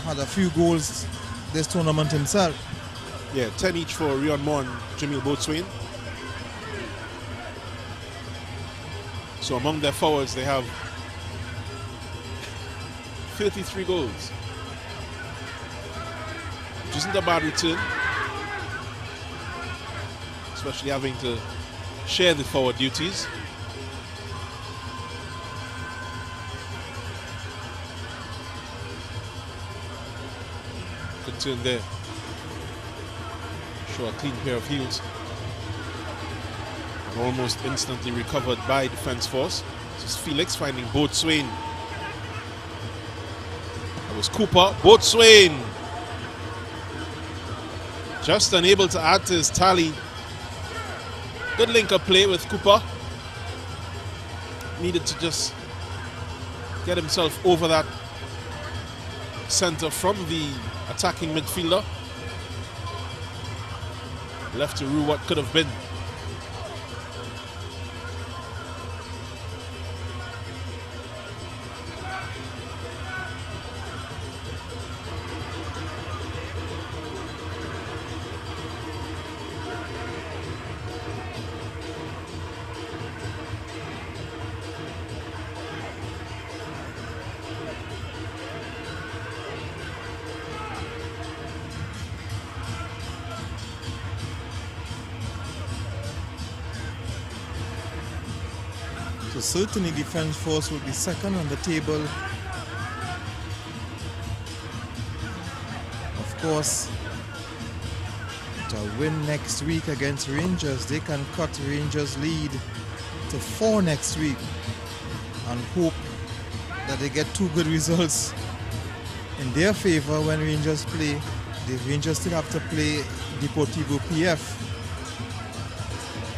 had a few goals this tournament himself. Yeah, 10 each for Rion Moore and Jamil Boatswain. So among their forwards, they have 33 goals, which isn't a bad return, especially having to share the forward duties. Good turn there. Show a clean pair of heels. And almost instantly recovered by Defense Force. This is Felix finding Boatswain. That was Cooper. Boatswain just unable to add to his tally. Good link-up play with Cooper. Needed to just get himself over that center from the attacking midfielder. Left to rue what could have been. So certainly defense force will be second on the table. Of course, to win next week against Rangers, they can cut Rangers' lead to 4 next week and hope that they get 2 good results in their favor when Rangers play. The Rangers still have to play Deportivo PF.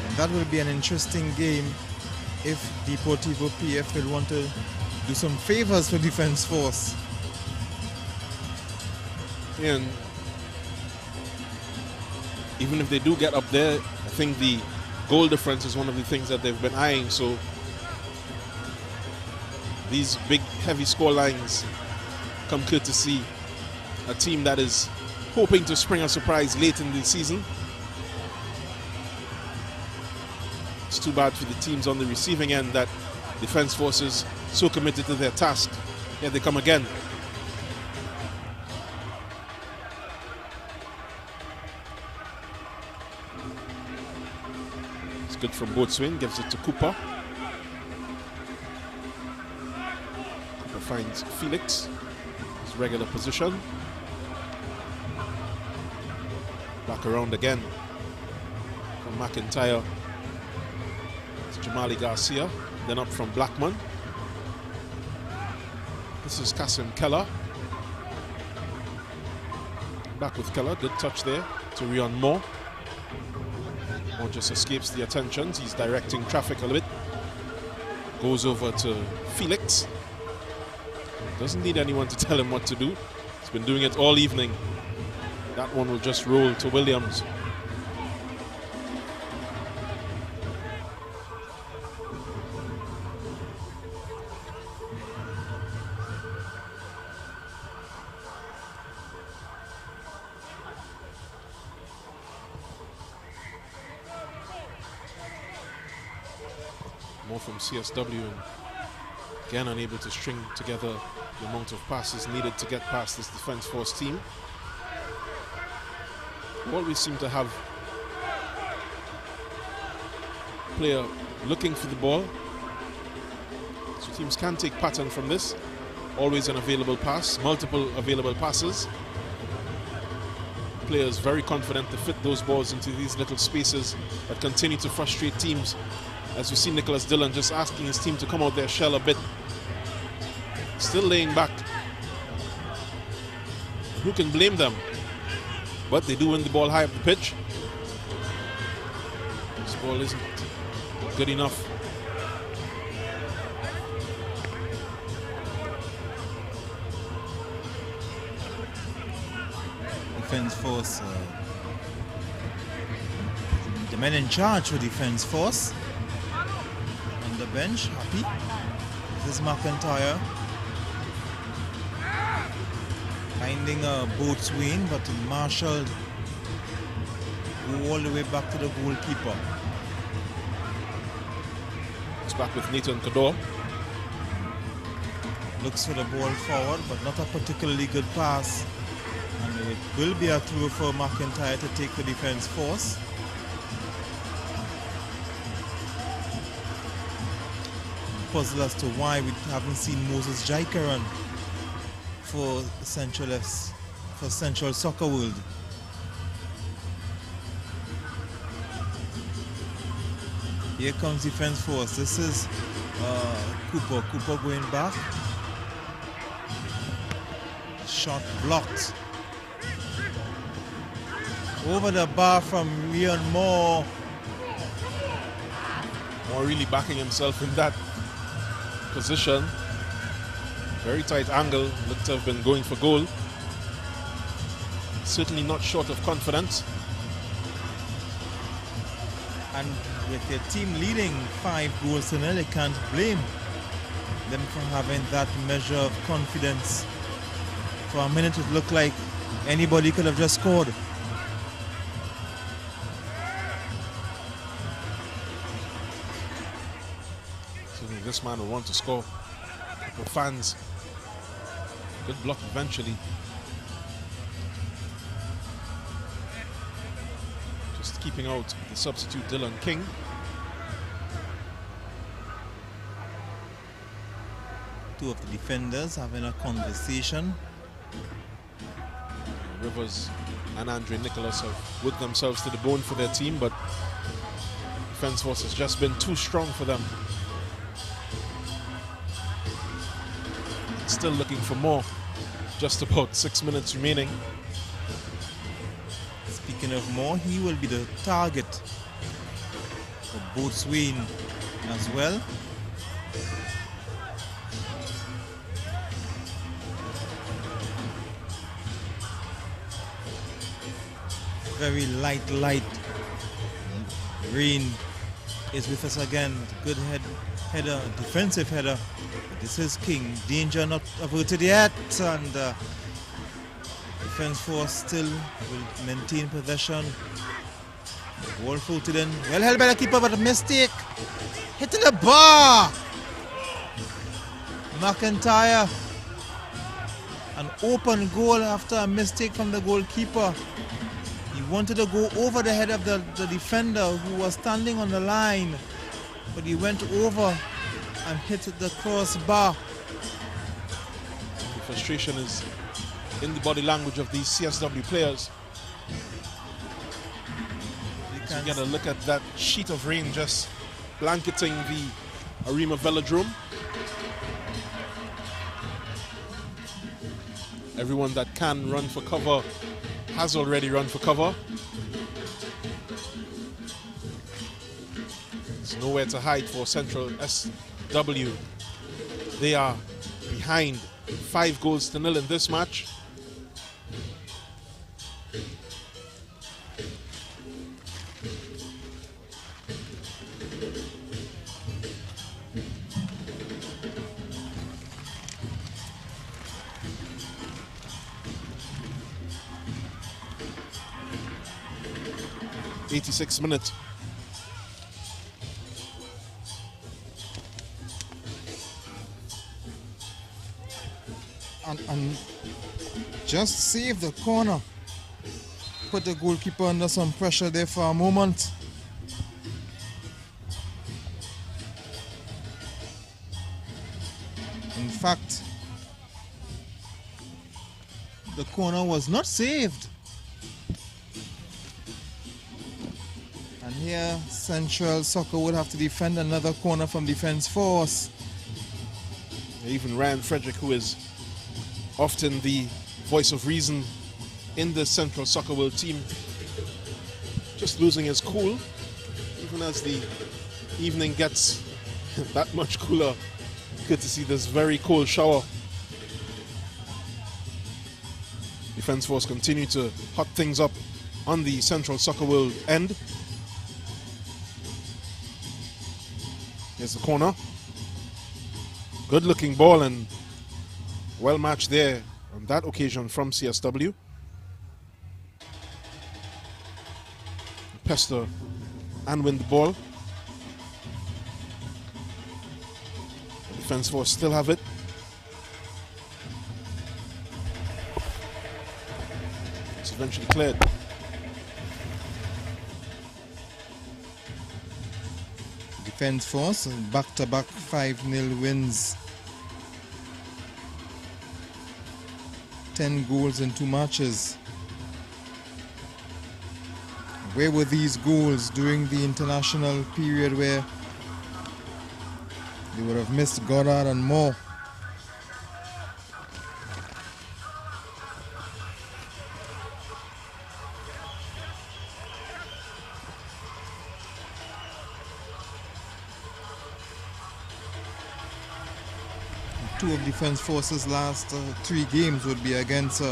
And that will be an interesting game if Deportivo PF will want to do some favors for defense force. And even if they do get up there, I think the goal difference is one of the things that they've been eyeing. So these big, heavy score lines come courtesy a team that is hoping to spring a surprise late in the season. It's too bad for the teams on the receiving end that defense forces so committed to their task. Here they come again. It's good from Boatswain, gives it to Cooper. Cooper finds Felix, his regular position. Back around again from McIntyre. Jamali Garcia, then up from Blackman. This is Kasim Keller. Back with Keller, good touch there to Rion Moore. Moore just escapes the attentions, he's directing traffic a little bit. Goes over to Felix. Doesn't need anyone to tell him what to do. He's been doing it all evening. That one will just roll to Williams. More from CSW, and again unable to string together the amount of passes needed to get past this defense force team. We always seem to have a player looking for the ball, so teams can take pattern from this. Always an available pass, multiple available passes. Players very confident to fit those balls into these little spaces that continue to frustrate teams. As we see Nicholas Dillon just asking his team to come out their shell a bit. Still laying back. Who can blame them? But they do win the ball high up the pitch. This ball isn't good enough. Defense force, the men in charge for defense force. On the bench, happy. This is McIntyre. Finding a Boatswain, but marshaled. Go all the way back to the goalkeeper. It's back with Nathan Kador. Looks for the ball forward, but not a particularly good pass. And it will be a throw for McIntyre to take the defense force. Puzzle as to why we haven't seen Moses Jaika run for Central Soccer World. Here comes defense force. This is Cooper. Cooper going back. Shot blocked. Over the bar from Rion Moore. Moore really backing himself in that position. Very tight angle, looked to have been going for goal. Certainly not short of confidence. And with their team leading 5-0, they can't blame them for having that measure of confidence. For a minute it looked like anybody could have just scored. Certainly this man will want to score. For fans, good block eventually. Just keeping out the substitute Dylan King. Two of the defenders having a conversation. Rivers and Andre Nicholas have worked themselves to the bone for their team, but defense force has just been too strong for them. Still looking for more. Just about 6 minutes remaining. Speaking of more, he will be the target for Boatswain as well. Very light rain is with us again. Good header, defensive header. But this is King. Danger not averted yet, and defense force still will maintain possession. Ball floated in. Well held by the keeper, but a mistake. Hitting the bar. McIntyre. An open goal after a mistake from the goalkeeper. He wanted to go over the head of the defender who was standing on the line, but he went over and hit the crossbar. The frustration is in the body language of these CSW players. So you get a look at that sheet of rain just blanketing the Arima Velodrome. Everyone that can run for cover has already run for cover. There's nowhere to hide for Central SW. They are behind 5-0 in this match. '86 minutes. And just save the corner. Put the goalkeeper under some pressure there for a moment. In fact, the corner was not saved. And here, Central Soccer would have to defend another corner from defense force. Even Ryan Frederick, who is often the voice of reason in the Central Soccer World team, just losing his cool, even as the evening gets that much cooler. Good to see this very cold shower. Defense force continue to hot things up on the Central Soccer World end. Here's the corner. Good looking ball and well matched there on that occasion from CSW. Pester and win the ball. The defense force still have it. It's eventually cleared. Defense force, back-to-back 5-0 wins. 10 goals in 2 matches. Where were these goals during the international period where they would have missed Goddard and more? two of Defence Force's last 3 games would be against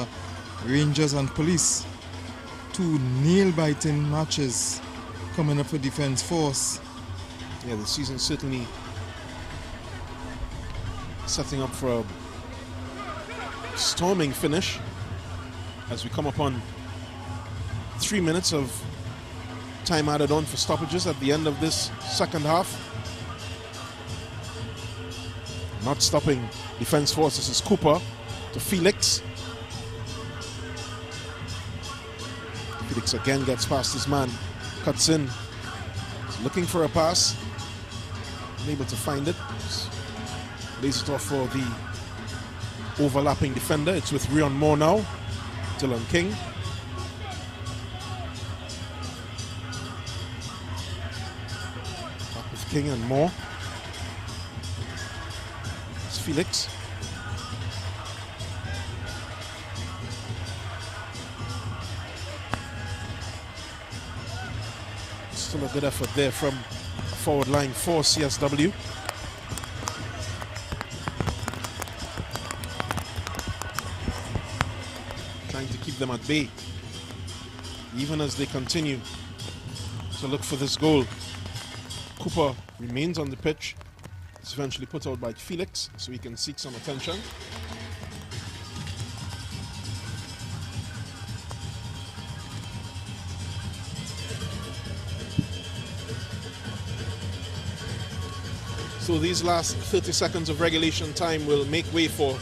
Rangers and Police. 2 nail-biting matches coming up for Defence Force. Yeah, the season certainly setting up for a storming finish as we come upon 3 minutes of time added on for stoppages at the end of this second half. Not stopping Defence Force. This is Cooper to Felix. Felix again gets past his man, cuts in, he's looking for a pass, unable to find it. Lays it off for the overlapping defender. It's with Rion Moore now. Dylan King. Top with King and Moore. It's Felix. Still a good effort there from forward line for CSW. Trying to keep them at bay, even as they continue to look for this goal. Cooper remains on the pitch. It's eventually put out by Felix so he can seek some attention. So these last 30 seconds of regulation time will make way for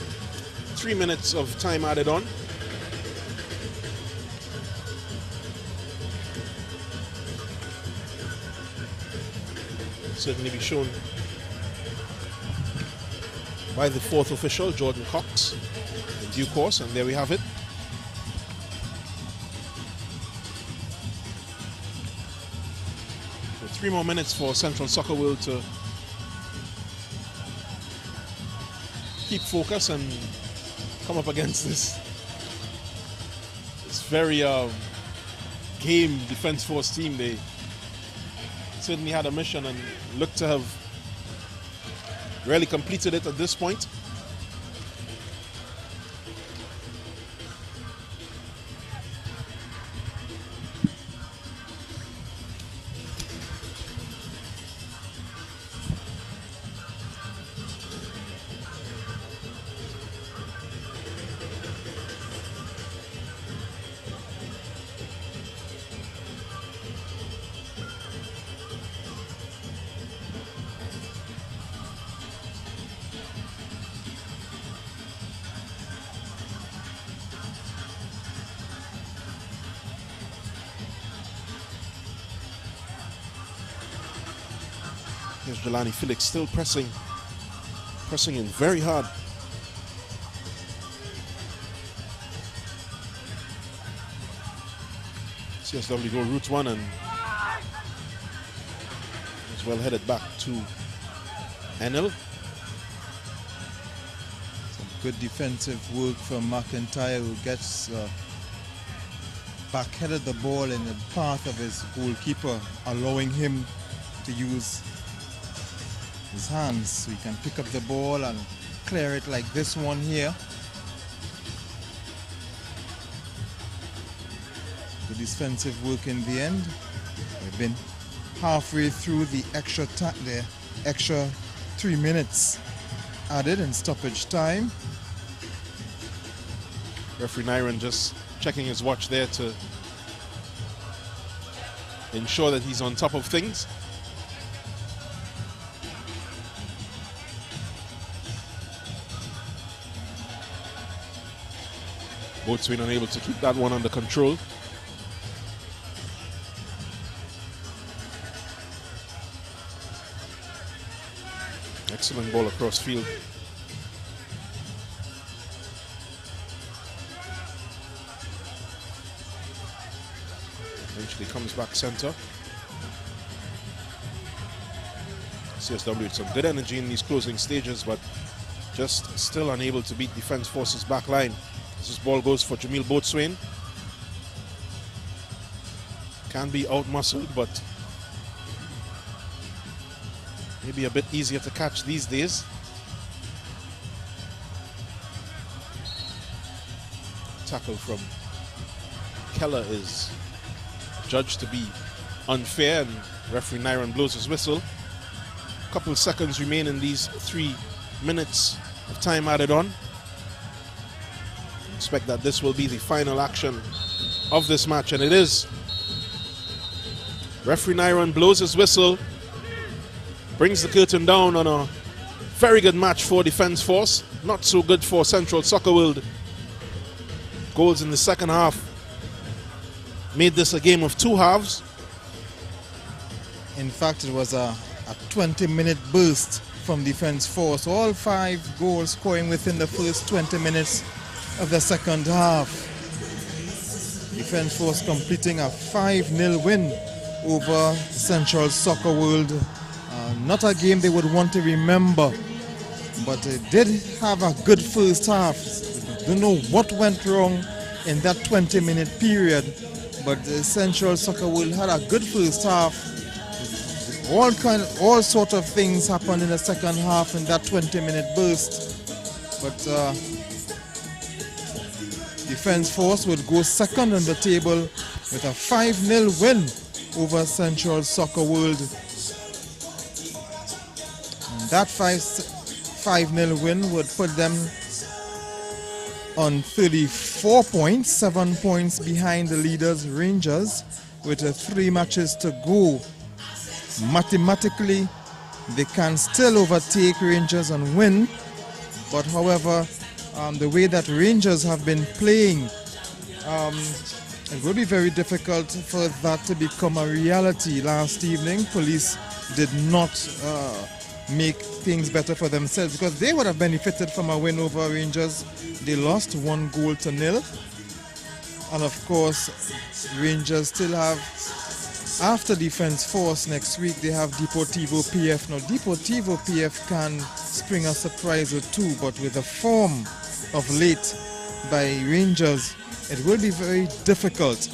3 minutes of time added on. Certainly be shown by the 4th official, Jordan Cox, in due course, and there we have it. So 3 more minutes for Central Soccer World to keep focus and come up against this very game Defence Force team. They certainly had a mission and looked to have really completed it at this point. Here's Jelani Felix still pressing in very hard. CSW go route 1 and is well headed back to Enel. Some good defensive work from McIntyre, who gets back-headed the ball in the path of his goalkeeper, allowing him to use his hands so he can pick up the ball and clear it like this one here. The defensive work in the end. We've been halfway through the extra 3 minutes added in stoppage time. Referee Nyron just checking his watch there to ensure that he's on top of things. Boatswain unable to keep that one under control. Excellent ball across field. Eventually comes back center. CSW with some good energy in these closing stages, but just still unable to beat Defence Force's back line. This ball goes for Jamil Boatswain. Can be out-muscled, but maybe a bit easier to catch these days. tackle from Keller is judged to be unfair, and referee Nyron blows his whistle. A couple seconds remain in these 3 minutes of time added on. Expect that this will be the final action of this match, and it is. Referee Nyron blows his whistle, brings the curtain down on a very good match for Defence Force, not so good for Central Soccer World. Goals in the second half made this a game of 2 halves. In fact, it was a 20-minute burst from Defence Force. All 5 goals scoring within the first 20 minutes of the second half. Defence Force completing a 5-0 win over Central Soccer World. Not a game they would want to remember, but it did have a good first half. Don't know what went wrong in that 20-minute period, but Central Soccer World had a good first half. All sort of things happened in the second half in that 20-minute burst, but Defence Force would go second on the table with a 5-0 win over Central Soccer World. And that 5-0 win would put them on 34 points, 7 points behind the leaders Rangers with 3 matches to go. Mathematically, they can still overtake Rangers and win, but however, the way that Rangers have been playing, it will be very difficult for that to become a reality. Last evening, Police did not make things better for themselves because they would have benefited from a win over Rangers. They lost 1-0. And of course, Rangers still have, after Defence Force next week, they have Deportivo PF. Now, Deportivo PF can spring a surprise or 2, but with the form of late by Rangers, it will be very difficult.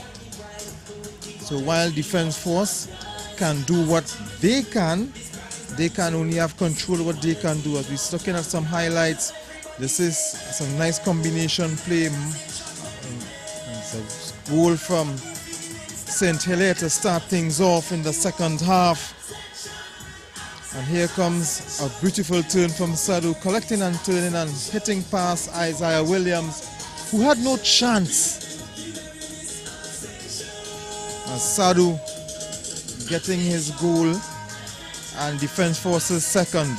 So while Defence Force can do what they can only have control of what they can do. As we're looking at some highlights, this is some nice combination play. It's a goal from St. Hilaire to start things off in the second half. And here comes a beautiful turn from Sadu, collecting and turning and hitting past Isaiah Williams, who had no chance. And Sadu getting his goal and Defence Force's second.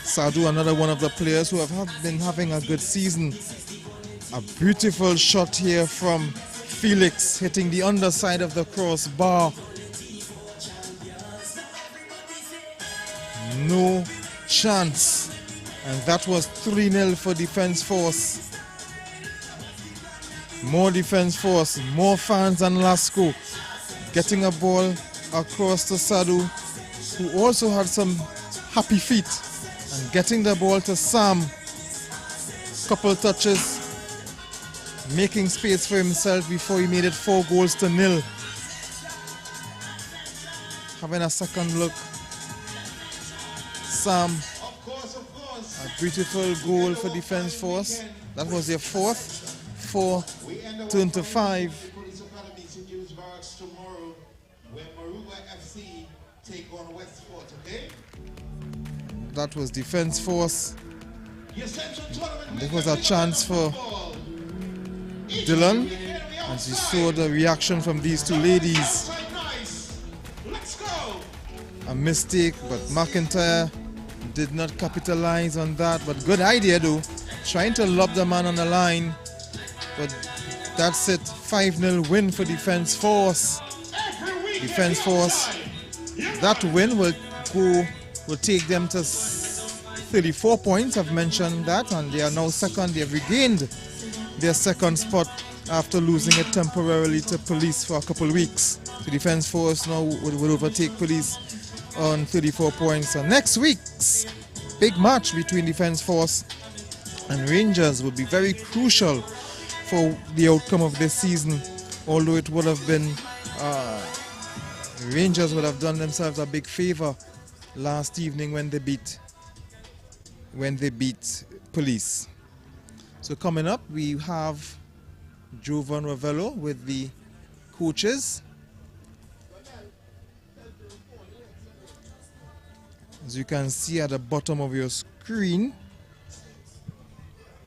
Sadu, another one of the players who have been having a good season. A beautiful shot here from Felix, hitting the underside of the crossbar. No chance. And that was 3-0 for Defence Force. More Defence Force, more fans than Lasco. Getting a ball across to Sadu, who also had some happy feet. And getting the ball to Sam. Couple touches, making space for himself before he made it 4-0. Having a second look. Sam, a beautiful goal for Defence Force. That was their 4th. 4 turn to 5. That was Defence Force. There was a chance for Dylan, as you saw the reaction from these two ladies. A mistake, but McIntyre did not capitalize on that. But good idea though, trying to lob the man on the line. But that's it, 5-0 win for Defence Force. Defence Force, that win will take them to 34 points. I've mentioned that, and they are now second. They have regained their second spot after losing it temporarily to Police for a couple of weeks. The Defence Force now will overtake Police on 34 points. And next week's big match between Defence Force and Rangers will be very crucial for the outcome of this season, although it would have been Rangers would have done themselves a big favor last evening when they beat when they beat Police. So coming up, we have Jovan Ravello with the coaches. As you can see at the bottom of your screen,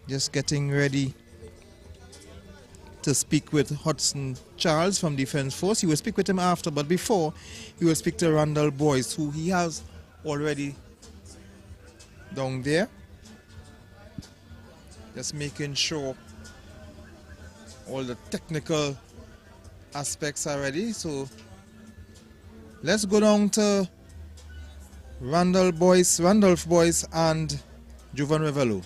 just getting ready to speak with Hudson Charles from Defence Force. He will speak with him after, but before, he will speak to Randall Boyce, who he has already down there. Just making sure all the technical aspects are ready. So let's go down to Randolph Boyce and Jovan Ravello.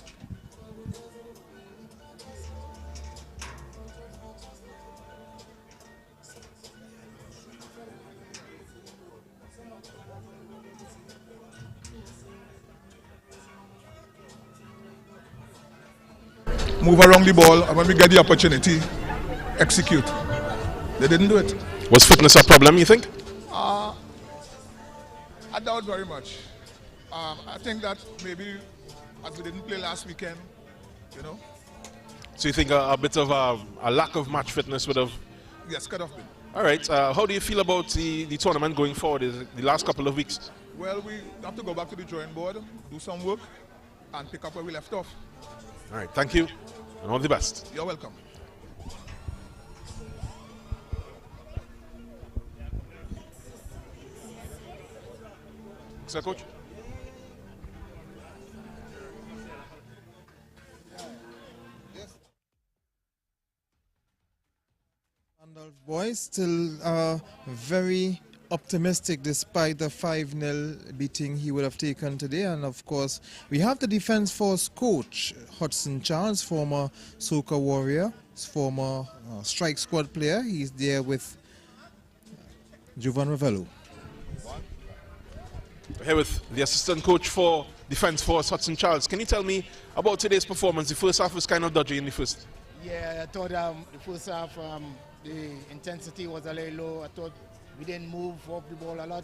Move around the ball, and when we get the opportunity, execute. They didn't do it. Was fitness a problem, you think? I doubt very much. I think that maybe as we didn't play last weekend, you know. So you think a bit of a lack of match fitness would have... Yes, could have been. All right. How do you feel about the tournament going forward the last couple of weeks? Well, we have to go back to the drawing board, do some work, and pick up where we left off. All right. Thank you, and all the best. You're welcome. Sir, Coach. Randolph Boyce still very optimistic despite the 5-0 beating he would have taken today. And of course, we have the Defence Force coach, Hudson Charles, former Soca Warrior, former strike squad player. He's there with Jovan Ravello. Here with the assistant coach for Defence Force, Hudson Charles. Can you tell me about today's performance? The first half was kind of dodgy in the first. Yeah, I thought the first half, the intensity was a little low. I thought we didn't move off the ball a lot.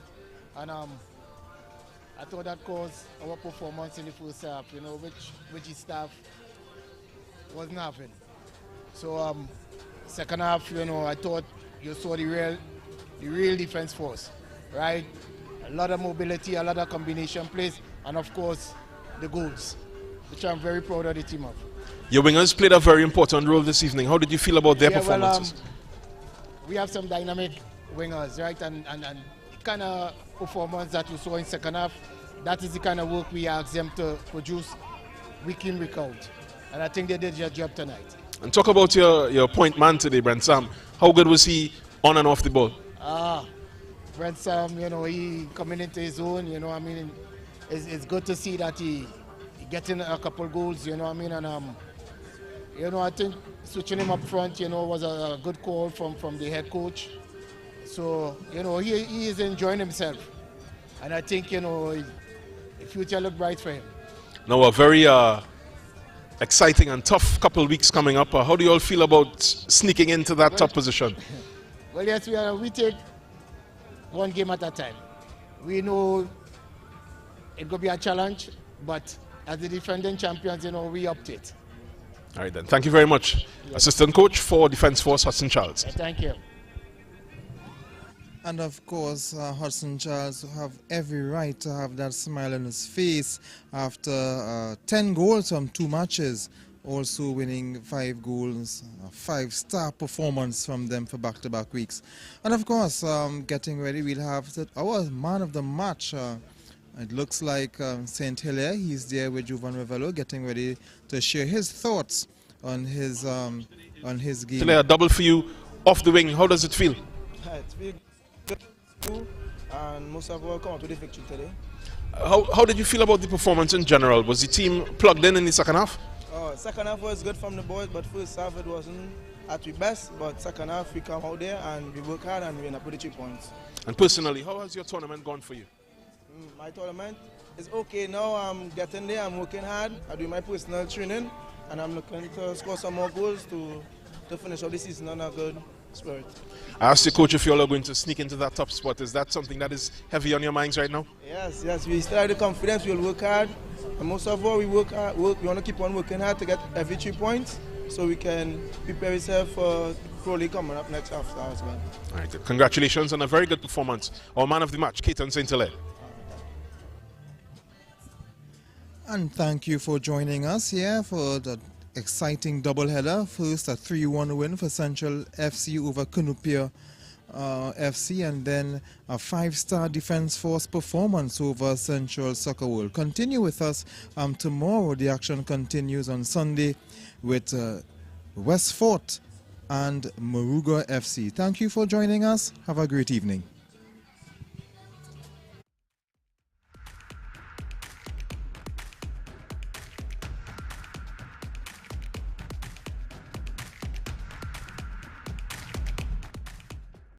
And I thought that caused our performance in the first half, you know, which the staff wasn't having. So second half, you know, I thought you saw the real Defence Force, right? A lot of mobility, a lot of combination plays, and of course, the goals, which I'm very proud of the team of. Your wingers played a very important role this evening. How did you feel about their performances? Well, we have some dynamic wingers, right? And the kind of performance that we saw in second half, that is the kind of work we asked them to produce week in, week out. And I think they did their job tonight. And talk about your point man today, Brent Sam. How good was he on and off the ball? Brent Sam, you know, he coming into his own, you know, I mean, it's good to see that he getting a couple goals, you know what I mean, and you know, I think switching him up front, you know, was a good call from the head coach. So, you know, he is enjoying himself, and I think, you know, the future look bright for him. Now, a very exciting and tough couple of weeks coming up. How do you all feel about sneaking into that top position? Well, yes, we take one game at a time. We know it's going to be a challenge, but as the defending champions, you know, we up to it. All right, then. Thank you very much. Assistant coach for Defence Force, Hudson Charles. Thank you. And of course, Hudson Charles have every right to have that smile on his face after 10 goals from 2 matches. Also winning 5 goals, a 5-star performance from them for back-to-back weeks. And of course, getting ready, we'll have our man of the match. It looks like St. Hilaire. He's there with Jovan Ravello, getting ready to share his thoughts on his game. Hilaire, double for you off the wing. How does it feel? It's been good, and most of all come out with the victory today. How did you feel about the performance in general? Was the team plugged in the second half? Second half was good from the boys, but first half it wasn't at our best. But second half we come out there and we work hard and we end up with the 3 points. And personally, how has your tournament gone for you? My tournament is okay now. I'm getting there, I'm working hard, I do my personal training, and I'm looking to score some more goals to finish up the season on a good spirit. I asked you, coach, if you're all going to sneak into that top spot. Is that something that is heavy on your minds right now? Yes, we still have the confidence. We'll work hard. And most of all, we work hard. We want to keep on working hard to get every 3 points so we can prepare ourselves for Pro League coming up next after as well. All right, congratulations on a very good performance. Our man of the match, Keaton St. Hilaire. And thank you for joining us here for the exciting doubleheader. First, a 3-1 win for Central FC over Cunupia FC, and then a 5-star Defence Force performance over Central Soccer World. Continue with us tomorrow. The action continues on Sunday with Westfort and Moruga FC. Thank you for joining us. Have a great evening.